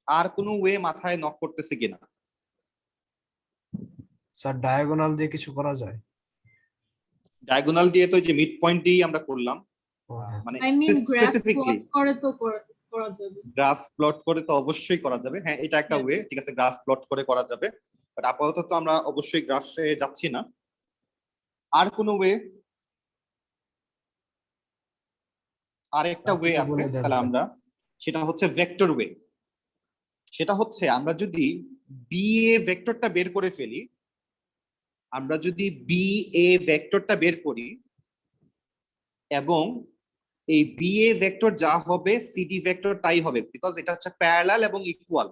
আর কোনো ওয়ে মাথায় নক করতেছে কিনা? স্যার ডায়াগোনাল দিয়ে কিছু করা যায়? ডায়াগোনাল দিয়ে তো যে মিড পয়েন্ট দিয়েই আমরা করলাম, ও হ্যাঁ। মানে I mean graph specifically plot করে তো করা যাবে। গ্রাফ প্লট করে তো অবশ্যই করা যাবে। হ্যাঁ, এটা একটা ওয়ে, ঠিক আছে, গ্রাফ প্লট করে করা যাবে, বাট আপাতত তো আমরা অবশ্যই গ্রাফে যাচ্ছি না। আর কোনো ওয়ে? আর একটা ওয়ে আপনি আছে, বলে দেন তাহলে স্যার। আমরা, সেটা হচ্ছে ভেক্টর ওয়ে। সেটা হচ্ছে আমরা যদি বি এ ভেক্টরটা বের করে ফেলি, আমরা যদি বি এ ভেক্টরটা বের করি এবং এই বি এ ভেক্টর যা হবে সিডি ভেক্টর তাই হবে, বিকজ এটা হচ্ছে প্যারালাল এবং ইকুয়াল।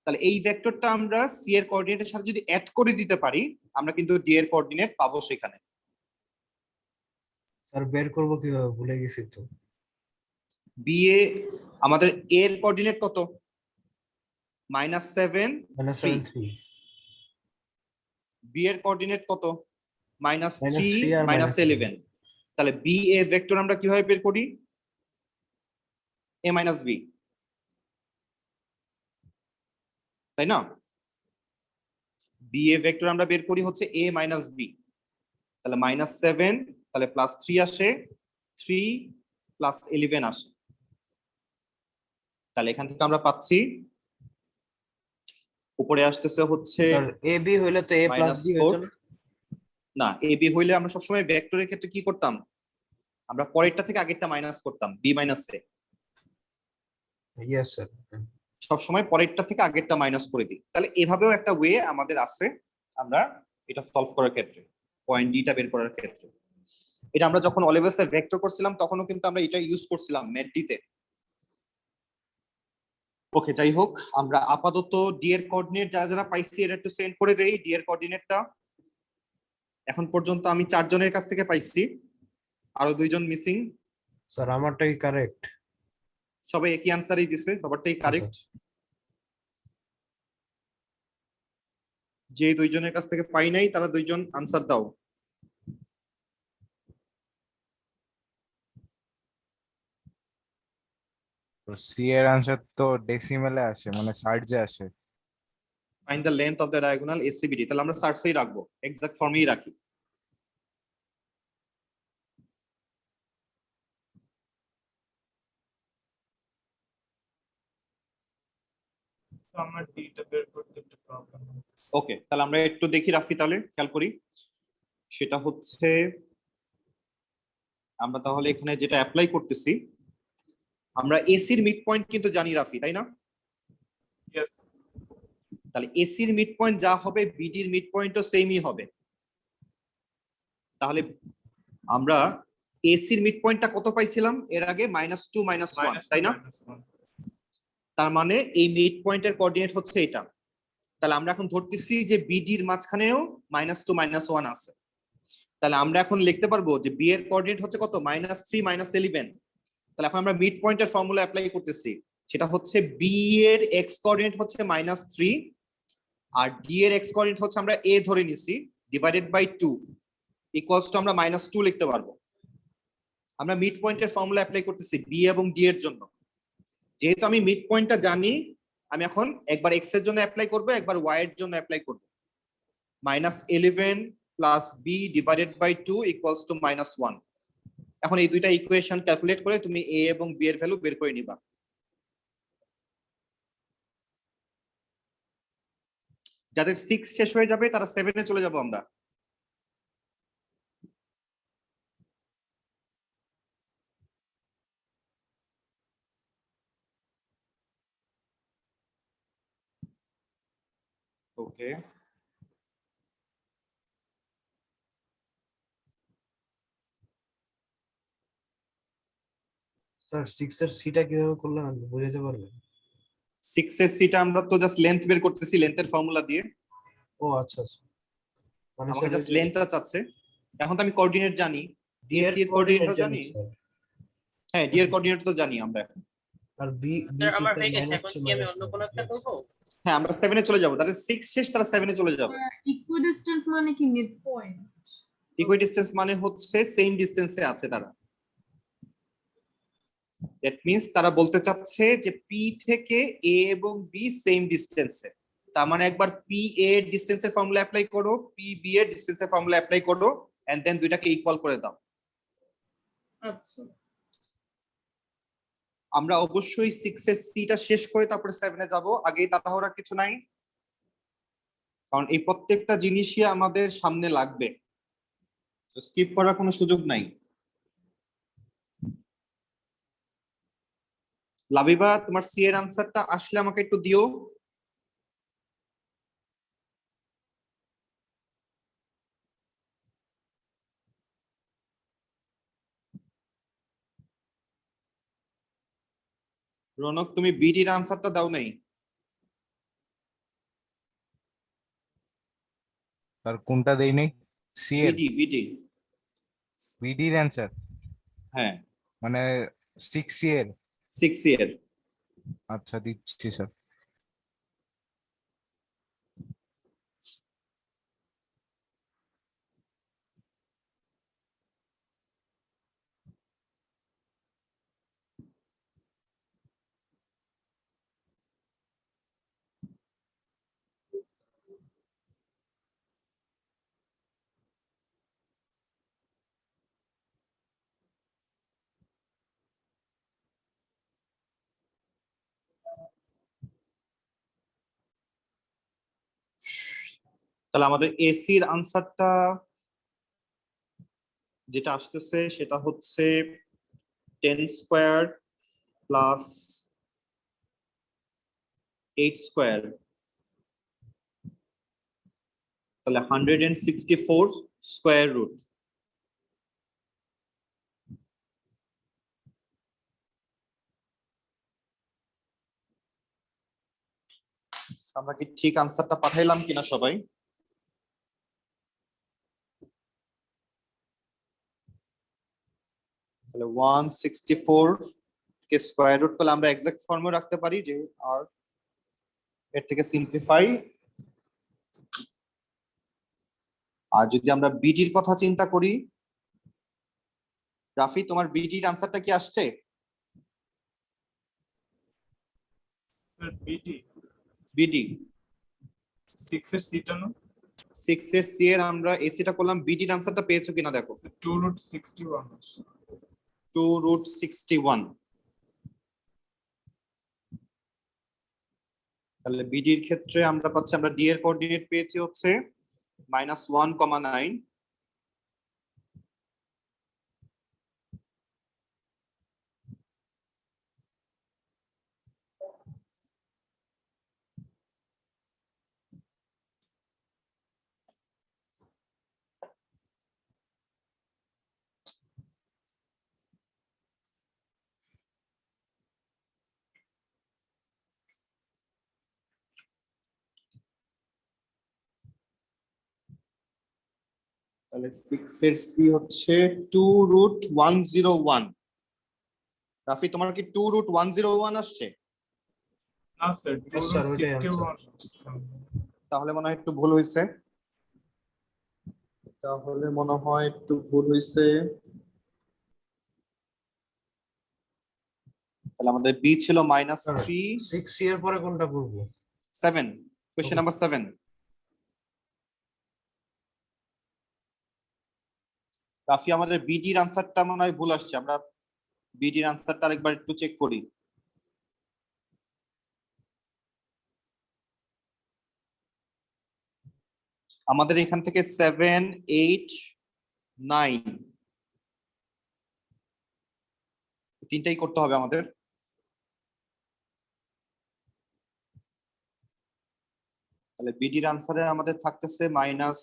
তাহলে এই ভেক্টরটা আমরা সি এর কোঅর্ডিনেটের সাথে যদি অ্যাড করে দিতে পারি, আমরা কিন্তু ডি এর কোঅর্ডিনেট পাবো সেখানে। স্যার বের করবো কিভাবে, ভুলে গেছি তো। বি এ, আমাদের এ এর কোঅর্ডিনেট কত? -7 -7 বি এর কোঅর্ডিনেট কত? -3 -3 আর -11। তাহলে বি এ ভেক্টর আমরা কিভাবে বের করি? a - b, তাই না? বি এ ভেক্টর আমরা বের করি হচ্ছে a - b। তাহলে -7, তাহলে +3 আসে, 3 + 11 আসে। তাহলে এখান থেকে আমরা পাচ্ছি উপরে আসতেছে হচ্ছে স্যার এ বি হইলে তো a প্লাস বি -4। হইতো না? না, এ বি হইলে আমরা সবসময় ভেক্টরের ক্ষেত্রে কি করতাম? আমরা পরেরটা থেকে আগেরটা মাইনাস করতাম, বি - a। Yes sir. সবসময় পরেরটা থেকে আগেরটা মাইনাস করে দিই। তাহলে এভাবেও একটা ওয়ে আমাদের আছে, আমরা এটা সলভ করার ক্ষেত্রে, পয়েন্ট ডিটা বের করার ক্ষেত্রে। এটা আমরা যখন ও লেভেলসে ভেক্টর করছিলাম তখনও কিন্তু আমরা এটা ইউজ করছিলাম ম্যাথ ডিতে। ওকে, যাই হোক, আমরা আপাতত ডি এর কোঅর্ডিনেট যারা যারা পাইছি এটা একটু সেন্ড করে দেই। ডি এর কোঅর্ডিনেটটা এখন পর্যন্ত আমি 4 জনের কাছ থেকে পাইছি, আরো 2 জন মিসিং। স্যার আমারটাই কারেক্ট? সবাই একই আনসারই দিছে, সবারটাই কারেক্ট। যে 2 জনের কাছ থেকে পাই নাই তারা 2 জন আনসার দাও। সি এর আনসার তো ডেসিমেলে আসে, মানে সার্জে আসে। Find the length of the diagonal ACBD, তাহলে আমরা সার্চেই রাখবো, এক্সাক্ট ফর্মেই রাখি। আমার ডিটা বের করতে একটু প্রবলেম হচ্ছে। ওকে, তাহলে আমরা একটু দেখি রাফি, তাহলে খেয়াল করি। সেটা হচ্ছে আমরা তাহলে এখানে যেটা অ্যাপ্লাই করতেছি, আমরা এসির মিড পয়েন্ট কিন্তু জানি রাফি, তাই না? ইয়েস, তাহলে এসির মিড পয়েন্ট যা হবে বিডির মিড পয়েন্টও সেমই হবে। তাহলে আমরা এসির মিড পয়েন্টটা কত পাইছিলাম এর আগে? -2 -1, তাই না? তার মানে এই মিড পয়েন্টের কোঅর্ডিনেট হচ্ছে এটা। তাহলে আমরা এখন ধরতেছি যে বিডির মাঝখানেও -2 -1 আছে। তাহলে আমরা এখন লিখতে পারবো যে বি এর কোঅর্ডিনেট হচ্ছে কত? -3 -11। তাহলে এখন আমরা মিড পয়েন্টের ফর্মুলা অ্যাপ্লাই করতেছি, সেটা হচ্ছে বি এর এক্স কোঅর্ডিনেট হচ্ছে -3 আর ডি এর এক্স কোঅর্ডিনেট হচ্ছে আমরা a ধরে নিছি /2 ইকুয়ালস টু আমরা -2 লিখতে পারবো। আমরা মিড পয়েন্টের ফর্মুলা অ্যাপ্লাই করতেছি বি এবং ডি এর জন্য। যেহেতু আমি মিড পয়েন্টটা জানি, আমি এখন একবার এক্স এর জন্য অ্যাপ্লাই করব, একবার ওয়াই এর জন্য অ্যাপ্লাই করব। -11 plus B divided by 2 equals to -1। এখন এই দুইটা ইকুয়েশন ক্যালকুলেট করে তুমি এ এবং বি এর ভ্যালু বের করে নিবা। যাদের 6 শেষ হয়ে যাবে তারা 7 এ চলে যাব আমরা। ওকে, স্যার 6 এর সিটা কিভাবে করলেন আপনি বুঝাতে পারবেন? 6 এর সিটা আমরা তো জাস্ট লেন্থ বের করতেছি লেন্থের ফর্মুলা দিয়ে। ও আচ্ছা আচ্ছা, মানে আমাকে স্যার জাস্ট লেন্থটা চাচ্ছে। এখন তো আমি কোঅর্ডিনেট জানি, ডি এর এসি এর কোঅর্ডিনেট কোঅর্ডিনেটও জানি জানি। স্যার, হ্যাঁ, ডি এর কোঅর্ডিনেট তো জানি আমরা এখন। আর বি বি স্যার কি আমার স্যার হয়ে গেছে, মাইনাস এখন থ্রি কি আমি মাইনাস অন্য কোনো একটা করব? হ্যাঁ, আমরা 7 এ চলে যাব। তাদের 6 শেষ, তারা 7 এ চলে যাব। ইকুইডিস্টেন্ট মানে কি মিড পয়েন্ট? ইকুইডিস্টেন্স মানে হচ্ছে সেম ডিসটেন্সে আছে তারা। দ্যাট মিন্স তারা বলতে চাচ্ছে যে পি থেকে এ এবং বি সেম ডিসটেন্সে। তার মানে একবার পি এ এর ডিসটেন্সের ফর্মুলা অ্যাপ্লাই করো, পি বি এর ডিসটেন্সের ফর্মুলা অ্যাপ্লাই করো, এন্ড দেন দুইটাকে ইকুয়াল করে দাও। আচ্ছা, আমরা অবশ্যই 6 এর সিটা শেষ করে তারপরে 7 এ যাব, আগেই তাড়াহুড়া কিছু নাই, কারণ এই প্রত্যেকটা জিনিসই আমাদের সামনে লাগবে, স্কিপ করার কোনো সুযোগ নাই। লাবিবা, তোমার সি এর আনসারটা আসলে আমাকে একটু দিও। রনক, তুমি বিডির আনসারটা দাও নাই? আর কোনটা দেইনি? সি এর বিডি বিডি বিডির অ্যান্সার হ্যাঁ, মানে 6 সি এর। 6 এর। আচ্ছা দিচ্ছি স্যার। তাহলে আমাদের এসি এর আনসারটা যেটা আসতেছে সেটা হচ্ছে 10 স্কয়ার প্লাস 8 স্কয়ার, তাহলে 164 স্কয়ার রুট। আমরা কি ঠিক আনসারটা পাঠাইলাম কিনা সবাই? তাহলে 164 কে স্কয়ার রুট করলে আমরা এক্সাক্ট ফর্মে রাখতে পারি যে আর এর থেকে সিম্পলিফাই। আর যদি আমরা বিডির কথা চিন্তা করি, রাফি তোমার বিডির আনসারটা কি আসছে? স্যার বিডি বিডি 6 এর সিটা না 6 এর সি এর আমরা এসিটা করলাম, বিডির আনসারটা পেয়েছো কিনা দেখো। 2√61 আসছে। 2√61। তাহলে বিডির ক্ষেত্রে আমরা পাচ্ছি, আমরা ডি এর কোঅর্ডিনেট পেয়েছি হচ্ছে -1,9। তাহলে 6 এর সি হচ্ছে 2√101। রাফি তোমার কি 2√101 আসছে? না স্যার Yes, sir, ওইটাই 2√61 তাহলে মনে হয় একটু ভুল হয়েছে, তাহলে মনে হয় একটু ভুল হয়েছে। তাহলে আমাদের বি ছিল মাইনাস হ্যাঁ। 3 6 এর পরে কোনটা করবো? 7, কোয়েশ্চেন Okay. নাম্বার 7। রাফি, আমাদের বিডির আনসারটা মনে হয় ভুল আসছে, আমরা বিডির আনসারটা আরেকবার একটু চেক করি। আমাদের এখান থেকে 7, 8, 9 তিনটাই করতে হবে আমাদের। তাহলে বিডির আনসারে আমাদের থাকতেছে -3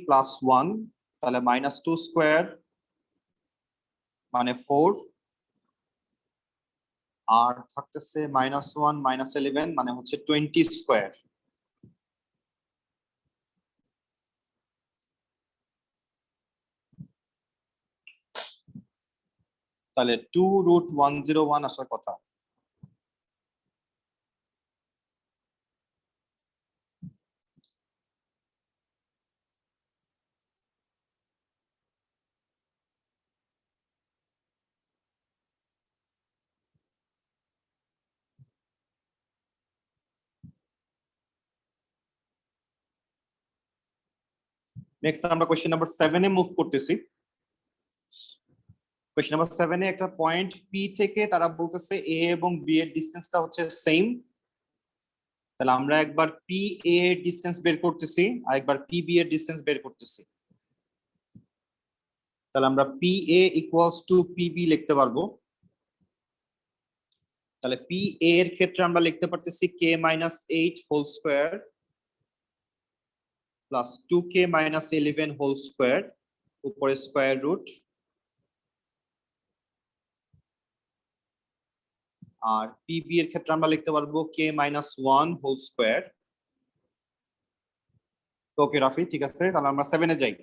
+ 1, তাহলে -2 স্কোয়ার মানে 4, আর থাকতেছে -1 -11 মানে হচ্ছে 20 স্কোয়ার। তাহলে 2√101 আসার কথা। নেক্সট আমরা কোয়েশ্চেন নাম্বার 7 এ মুভ করতেছি। কোয়েশ্চেন নাম্বার 7 এ একটা পয়েন্ট পি থেকে তারা বলতেছে এ এবং বি এর ডিসটেন্সটা হচ্ছে সেম। তাহলে আমরা একবার পি এ এর ডিসটেন্স বের করতেছি আর একবার পি বি এর ডিসটেন্স বের করতেছি। তাহলে আমরা P A equals to P B লিখতে পারবো। তাহলে পি এ এর ক্ষেত্রে আমরা লিখতে পারতেছি K -8 whole square plus 2k - 11 whole square উপরে স্কোয়ার রুট, আর পিবি এর ক্ষেত্রে আমরা লিখতে পারবো K -1 whole square. Okay Rafi, ঠিক আছে, তাহলে আমরা 7 এ যাই।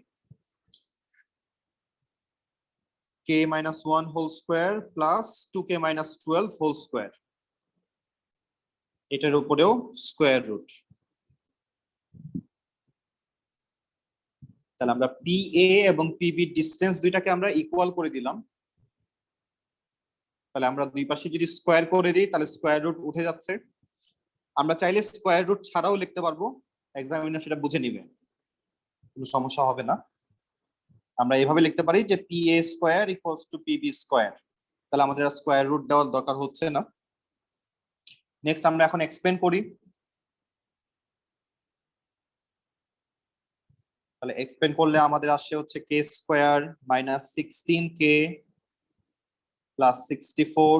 K -1 whole square plus 2k - 12 whole square, এটার উপরেও স্কোয়ার রুট। তাহলে আমরা পি এ এবং পিবি ডিসটেন্স দুইটাকে আমরা ইকুয়াল করে দিলাম। তাহলে আমরা দুই পাশে যদি স্কোয়ার করে দিই তাহলে স্কোয়ার রুট উঠে যাচ্ছে। আমরা চাইলে স্কোয়ার রুট ছাড়াও লিখতে পারবো, এক্সামিনার সেটা বুঝে নিবে, কোনো সমস্যা হবে না। আমরা এভাবে লিখতে পারি যে P A square equals two PB square, তাহলে আমাদের স্কোয়ার রুট দেওয়ার দরকার হচ্ছে না। নেক্সট আমরা এখন এক্সপ্লেন করি। তাহলে এক্সপ্লেন করলে আমাদের আসছে হচ্ছে k square -16k + 64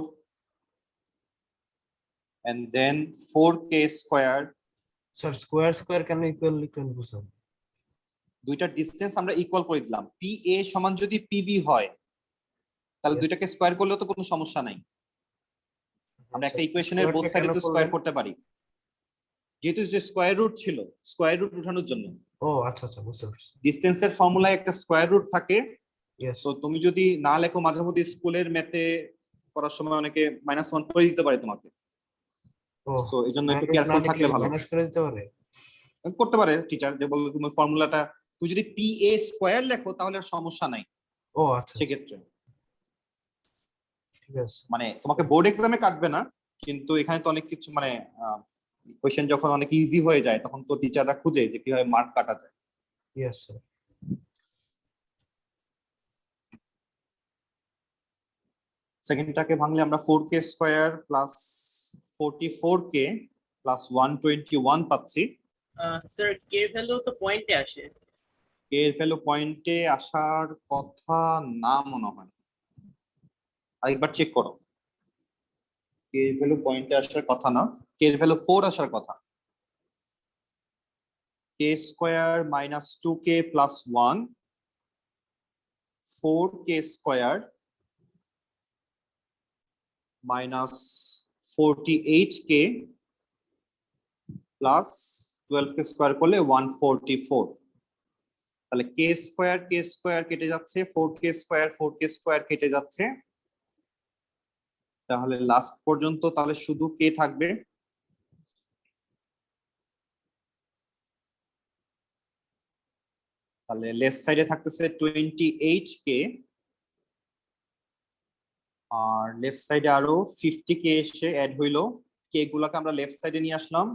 and then 4k square. Sir square square কেন ইকুয়াল লিখলেন বুঝুন? দুইটার ডিসটেন্স আমরা ইকুয়াল করে দিলাম। পি এ সমান যদি পিবি হয় তাহলে Yes. দুইটাকে স্কোয়ার করলেও তো কোনো সমস্যা নাই। আমরা একটা ইকুয়েশনের বোথ সাইডে তো স্কোয়ার করতে পারি, যেহেতু যে স্কোয়ার রুট ছিল স্কোয়ার রুট উঠানোর জন্য। ও আচ্ছা আচ্ছা, বুঝতে পারছি। ডিসটেন্সের ফর্মুলায় একটা স্কোয়ার রুট থাকে। ইয়েস। তো তুমি যদি না লেখো, মাঝে মধ্যে স্কুলের ম্যাথে করার সময় অনেকে -1 করে দিতে পারে তোমাকে, ও সো এই জন্য একটু কেয়ারফুল থাকলে ভালো। মাইনাস করে দিতে পারে। করতে পারে টিচার, যে বলবে তুমি ফর্মুলাটা, তুমি যদি পি এ স্কোয়ার লেখো তাহলে আর সমস্যা নাই ও আচ্ছা, সেক্ষেত্রে। ঠিক আছে। মানে তোমাকে বোর্ড এক্সামে কাটবে না, কিন্তু এখানে তো অনেক কিছু মানে কোয়েশ্চেন যখন অনেক ইজি হয়ে যায় তখন তো টিচাররা খুঁজে যে কিভাবে মার্ক কাটা যায়। Yes sir. সেকেন্ডটাকে ভাঙলে আমরা 4k square plus 44k plus 121 পাচ্ছি। স্যার কে ভ্যালু তো পয়েন্টে আসে। কে এর ভ্যালু পয়েন্টে আসার কথা না মনে হয়, আরেকবার চেক করো। কে এর ভ্যালু পয়েন্টে আসার কথা না, কে এর ভ্যালু 4 আসার কথা। K square -2k plus 1, 4k square -48k plus 12k square করলে 144। তাহলে কে স্কোয়ার কেটে যাচ্ছে, 4k স্কোয়ার কেটে যাচ্ছে, তাহলে লাস্ট পর্যন্ত তাহলে শুধু কে থাকবে। তাহলে লেফট সাইডে থাকতেছে 28k আর লেফট সাইডে আরো 50k এসে অ্যাড হইলো, কে গুলাকে আমরা লেফট সাইডে নিয়ে আসলাম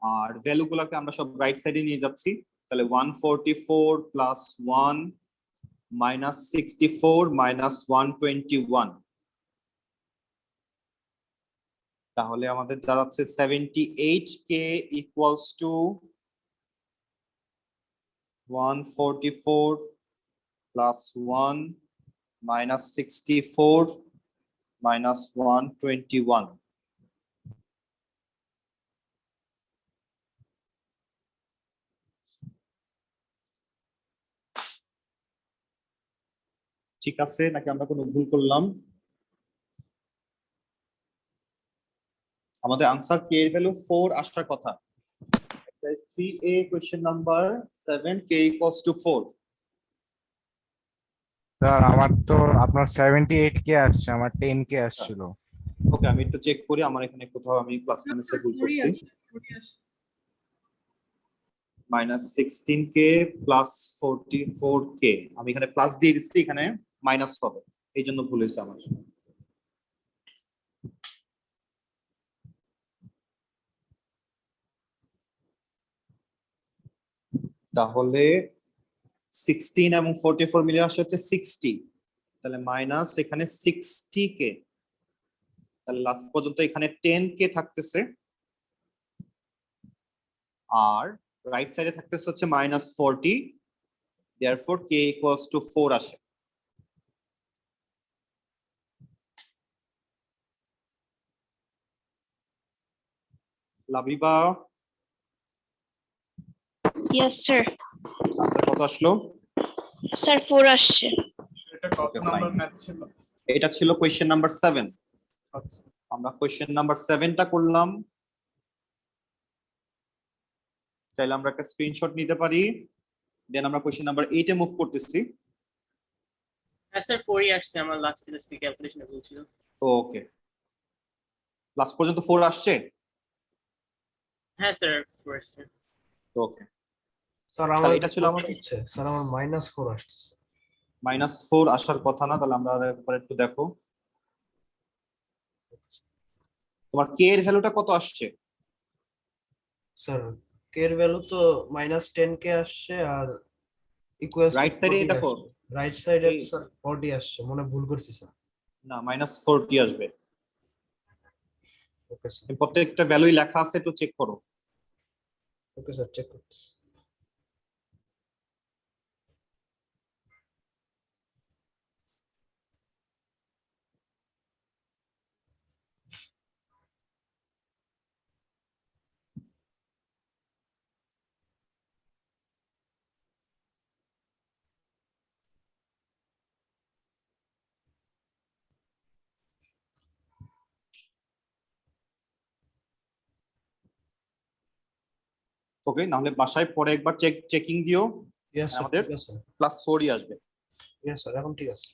আর ভ্যালু গুলাকে আমরা সব রাইট সাইডে নিয়ে যাচ্ছি। তাহলে 144 প্লাস 1 মাইনাস 64 মাইনাস 121, তাহলে আমাদের দাঁড়াচ্ছে 78k equals to 144 plus 1 minus 64 minus 121। ঠিক আছে নাকি আমরা কোনো ভুল করলাম? আমাদের আনসার কে এর ভ্যালু 4 আসার কথা। Exercise 3A question number 7 k equals to 4। Sir আমার তো আপনার 78k আসছে, আমার 10k আসছিল। ওকে, আমি একটু চেক করি আমার এখানে কোথাও আমি প্লাস মাইনাসে ভুল করছি। মাইনাস 16k প্লাস 44k, আমি এখানে প্লাস দিয়ে দিচ্ছি, এখানে মাইনাস হবে, এই জন্য ভুল হয়েছে আমার। তাহলে 16 এবং 44 মিলে আসে হচ্ছে 60, তাহলে মাইনাস এখানে 60k, তাহলে লাস্ট পর্যন্ত এখানে 10k থাকতেছে আর রাইট সাইডে থাকতেছে হচ্ছে minus 40, therefore k equals to 4 আসে। Labiba Yes, sir. আনসার কত আসলো? Sir, 4 আসছে। এটা কত Okay, নাম্বার fine. ম্যাথ ছিল? এটা ছিল কোয়েশ্চেন নাম্বার 7। আচ্ছা, আমরা কোয়েশ্চেন নাম্বার 7টা করলাম, চাইলে আমরা একটা স্ক্রিনশট নিতে পারি, দেন আমরা কোয়েশ্চেন নাম্বার 8 এ মুভ করতেছি। হ্যাঁ স্যার 4ই আসছে, আমার লাস্ট টেস্টে ক্যালকুলেশনে ভুল ছিল। ওকে, লাস্ট পর্যন্ত 4 আসছে। হ্যাঁ স্যার 4 আসছে। ওকে, স্যার তাহলে আমার এটা ছিল আমার স্যার আমার -4 আসছে। -4 আসার কথা না, তাহলে আমরা একবার একটু দেখো তোমার কে এর ভ্যালুটা কত আসছে। স্যার কে এর ভ্যালু তো -10k আসছে আর ইকুয়ালস টু রাইট সাইডে 40 দেখো, আসছে। রাইট সাইডে এই- স্যার 40 আসছে, মনে হয় ভুল করছি স্যার। না -40 আসবে, ওকে স্যার, প্রত্যেকটা ভ্যালুই লেখা আছে, একটু চেক করো। ওকে স্যার, চেক করতেছি। ওকে, নাহলে বাসায় পরে একবার চেকিং দিও, ইয়েস স্যার, আমাদের ঠিক আছে। +4ই আসবে। ইয়েস স্যার, এখন ঠিক আছে।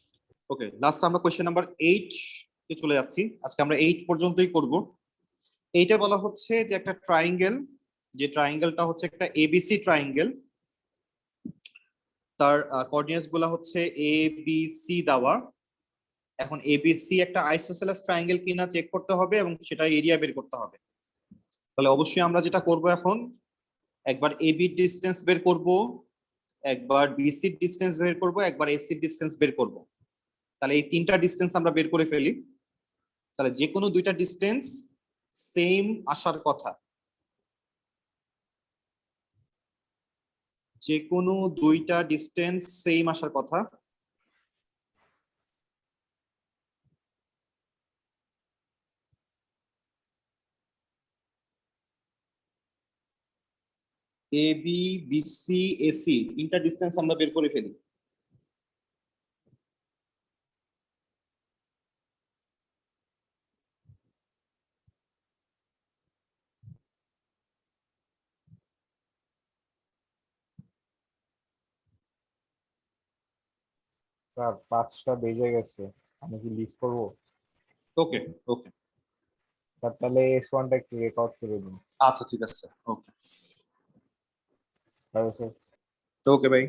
ওকে, লাস্ট আমরা কোশ্চেন নাম্বার 8 কে চলে যাচ্ছি। আজকে আমরা 8 পর্যন্তই করব। এইটা বলা হচ্ছে যে একটা ট্রায়াঙ্গেল, যে ট্রায়াঙ্গেলটা হচ্ছে একটা এবিসি ট্রায়াঙ্গেল, তার কোঅর্ডিনেটস গুলা হচ্ছে এ বি সি দেওয়া। এখন এবিসি একটা আইসোসেলেস ট্রায়াঙ্গেল কিনা চেক করতে হবে এবং সেটা এরিয়া বের করতে হবে। তাহলে অবশ্যই আমরা যেটা করব এখন, একবার এবি ডিসটেন্স বের করব, একবার বিসি ডিসটেন্স বের করব, একবার এসি ডিসটেন্স বের করব। তাহলে এই তিনটা ডিসটেন্স আমরা বের করে ফেলি। তাহলে যে কোনো দুইটা ডিসটেন্স সেম আসার কথা, যে কোনো দুইটা ডিসটেন্স সেম আসার কথা। এ বি বিসি এসি তিনটা ডিসটেন্স আমরা বের করে ফেলি। স্যার 5টা বেজে গেছে, আমি কি লিভ করবো? ওকে ওকে, স্যার তাহলে S1টা একটু রেকর্ড করে দিন। আচ্ছা ঠিক আছে, ওকে স্যার ওকে ভাই।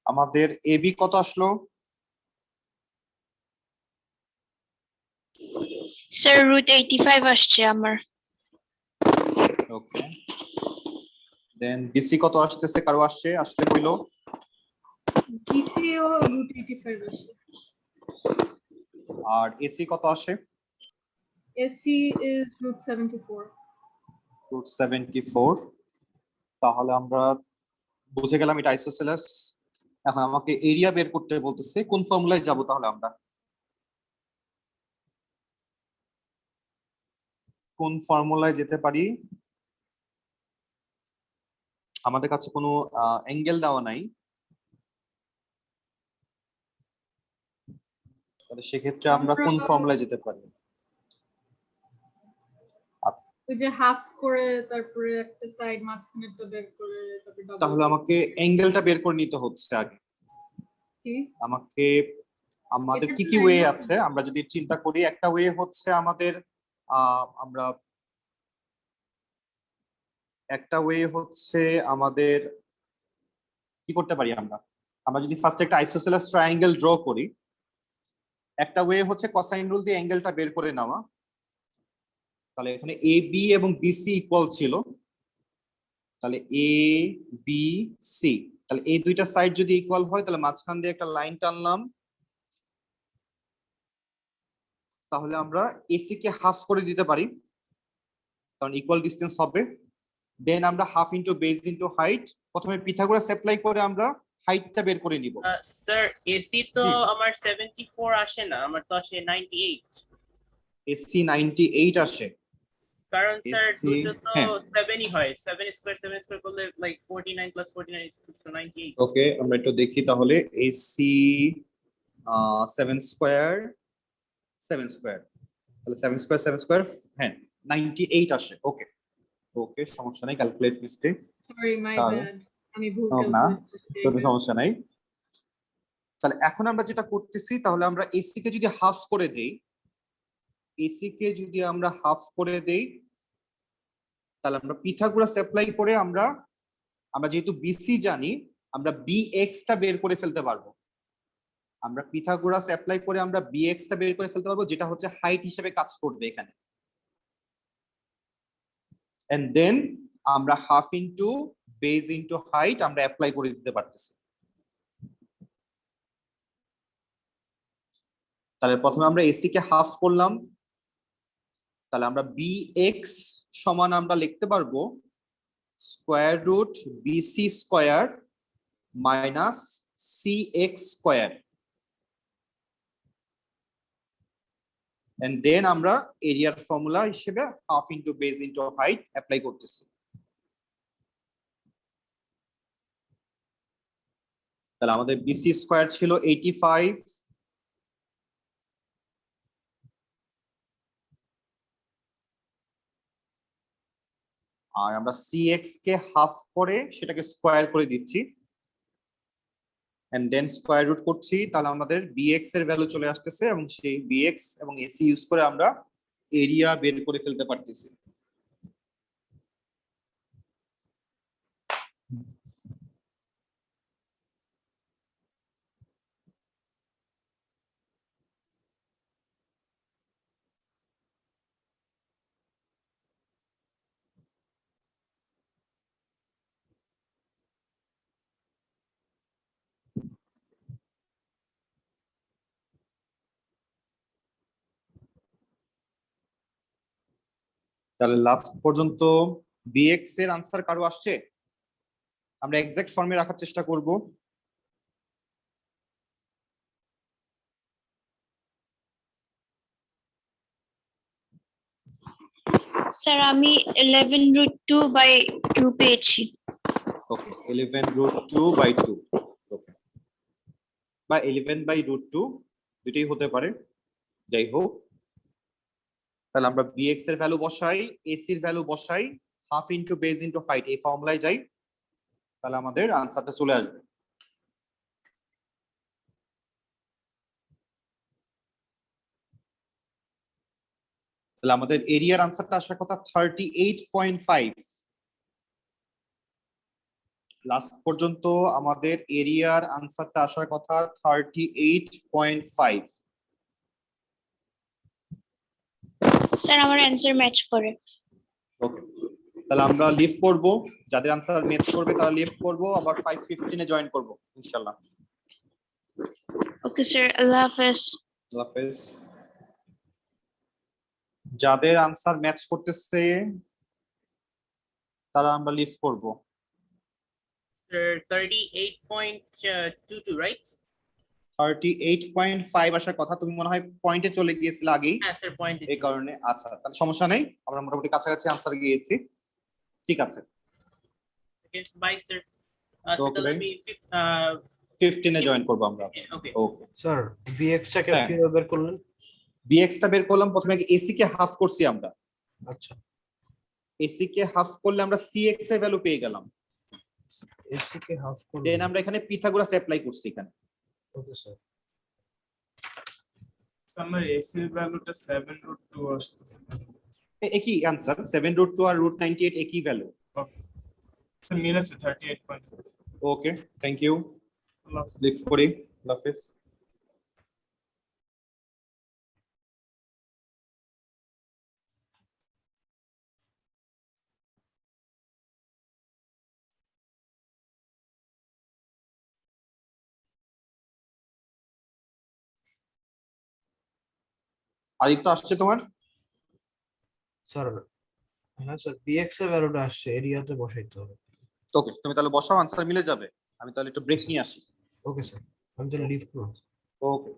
আমাদের এবি কত আসলো? স্যার √85 আসছে আমার। ওকে, দেন বিসি কত আসতেছে? কারো আসলে কইলো? BCO √85 আসে। আর এসি কত আসে? SC is √74. √74। তাহলে আমরা বুঝে গেলাম এটা আইসোসেলাস। এখন আমাকে এরিয়া বের করতে বলতেছে, কোন ফর্মুলায় যাব তাহলে আমরা? কোন ফর্মুলায় যেতে পারি? আমাদের কাছে কোনো অ্যাঙ্গেল দেওয়া নাই, তাহলে সেক্ষেত্রে আমরা কোন ফর্মুলায় যেতে পারি? ওই যে হাফ করে তারপরে একটা সাইড মাঝখানেরটা বের করে তারপরে ডাবল। তাহলে আমাকে অ্যাঙ্গেলটা বের করে নিতে হচ্ছে আগে। কি? আমাদের এটা কি তো কি ওয়ে angle আছে আমরা যদি চিন্তা করি? একটা ওয়ে হচ্ছে আমাদের আমাদের কি করতে পারি আমরা? আমরা যদি ফার্স্ট একটা আইসোসেলাস ট্রায়াঙ্গেল ড্র করি, একটা ওয়ে হচ্ছে কোসাইন রুল দিয়ে অ্যাঙ্গেলটা বের করে নেওয়া। তাহলে এখানে এ বি এবং বিসি ইকুয়াল ছিল, তাহলে এ বি সি, তাহলে এই দুইটা সাইড যদি ইকুয়াল হয় তাহলে মাঝখান দিয়ে একটা লাইন টানলাম, তাহলে আমরা এসি কে হাফ করে দিতে পারি কারণ ইকুয়াল ডিসটেন্স হবে। দেন আমরা half into base into height, প্রথমে পিথাগোরাস অ্যাপ্লাই করে আমরা হাইটটা বের করে নিব। স্যার এসি তো জি। আমার 74 আসে না, আমার তো আসে 98। এসি 98 আসে, কারণ স্যার AC দুটো তো হ্যাঁ। 7ই হয়, 7 স্কয়ার করলে লাইক 49 + 49 = 98। ওকে, আমরা একটু দেখি তাহলে। এসি 7 স্কয়ার তাহলে 7 স্কয়ার হ্যাঁ 98 আসে। ওকে ওকে, সমস্যা নাই, ক্যালকুলেট মিস্টেক। সরি মাই তাহলে- ব্যাড, আমি ভুল না, ক্যালকুলেট কোনো সমস্যা নাই। তাহলে এখন আমরা যেটা করতেছি, তাহলে আমরা এসি কে যদি হাফ করে দেই, তাহলে আমরা পিথাগোরাস অ্যাপ্লাই করে আমরা যেহেতু বিসি জানি, আমরা বিএক্স টা বের করে ফেলতে পারবো। আমরা পিথাগোরাস অ্যাপ্লাই করে আমরা বিএক্স টা বের করে ফেলতে পারবো, যেটা হচ্ছে হাইট হিসেবে কাজ করবে এখানে। এন্ড দেন আমরা half into base into height আমরা অ্যাপ্লাই করে দিতে পারতেছি। তাহলে প্রথমে আমরা এসি কে হাফ করলাম, তাহলে আমরা বিএক্স সমান আমরা লিখতে পারবো square root BC square minus CX square. And then আমরা এরিয়ার ফর্মুলা হিসেবে half into base into height apply করতেছি। তাহলে আমাদের বিসি স্কয়ার ছিল 85, আর আমরা সিএক্স কে হাফ করে সেটাকে স্কয়ার করে দিচ্ছি, এন্ড দেন স্কয়ার রুট করছি, তাহলে আমাদের বিএক্স এর ভ্যালু চলে আসতেছে এবং সেই বিএক্স এবং এসি ইউজ করে আমরা এরিয়া বের করে ফেলতে পারতেছি। তাহলে লাস্ট পর্যন্ত বিএক্স এর আনসার কারো আসছে? আমরা এক্সাক্ট ফর্মে রাখার চেষ্টা করব। স্যার আমি 11√2/2 পেয়েছি। ওকে, 11√2/2, ওকে, বা 11/√2 দুটোই হতে পারে, যাই হোক। তাহলে আমরা বিএক্স এর ভ্যালু বসাই, এসি এর ভ্যালু বসাই, half into base into height এই ফর্মুলায় যাই, তাহলে আমাদের আনসারটা চলে আসবে। তাহলে আমাদের এরিয়ার আনসারটা আসার কথা 38.5। লাস্ট পর্যন্ত আমাদের এরিয়ার আনসারটা আসার কথা 38.5। স্যার আমার অ্যান্সার ম্যাচ করে। ওকে, তাহলে আমরা লিভ করব, যাদের আনসার ম্যাচ করবে তারা লিভ করব, আবার 5:15 এ জয়েন করব ইনশাআল্লাহ। ওকে স্যার, আল্লাহ হাফেজ। আল্লাহ হাফেজ। যাদের আনসার ম্যাচ করতেছে তারা আমরা লিভ করব। Sir, 38.22, right? 38.5 আসার কথা, তুমি মনে হয় পয়েন্টে চলে গিয়েছিলে আগেই, হ্যাঁ স্যার, পয়েন্ট এই কারণে। আচ্ছা, তাহলে সমস্যা নেই, আমরা মোটামুটি কাছাকাছি আনসার গিয়েছি। ঠিক আছে, বাই স্যার। আচ্ছা, Okay, তাহলে bye. আমি 15 এ জয়েন করব আমরা। ওকে। ওকে, স্যার বিএক্সটাকে হ্যাঁ। কিভাবে বের করলেন? বিএক্স টা বের করলাম, প্রথমে এসি কে হাফ করছি আমরা। আচ্ছা, এসি কে হাফ করলে আমরা সিএক্স এর ভ্যালু পেয়ে গেলাম। এসি কে হাফ করলেন। দেন আমরা এখানে পিথাগোরাস অ্যাপ্লাই করছি এখানে। Okay sir. আমার এসি এর ভ্যালুটা 7√2 আসতেছে। একই আনসার, 7√2 আর √98 একই ভ্যালু। ওকে স্যার, মিলেছে 38.5। ওকে, থ্যাংক ইউ। আল্লাহ হাফেজ। লিভ করি, আল্লাহ হাফেজ। আদিত্য আসছে তোমার? স্যার হ্যাঁ স্যার, বিএক্স এর ভ্যালুটা আসছে, এরিয়াতে বসাইতে হবে। ওকে, তুমি তাহলে বসাও, আনসার মিলে যাবে। আমি তাহলে একটু ব্রেক নিয়ে আসি। ওকে স্যার, আমি তাহলে লিভ করব। ওকে।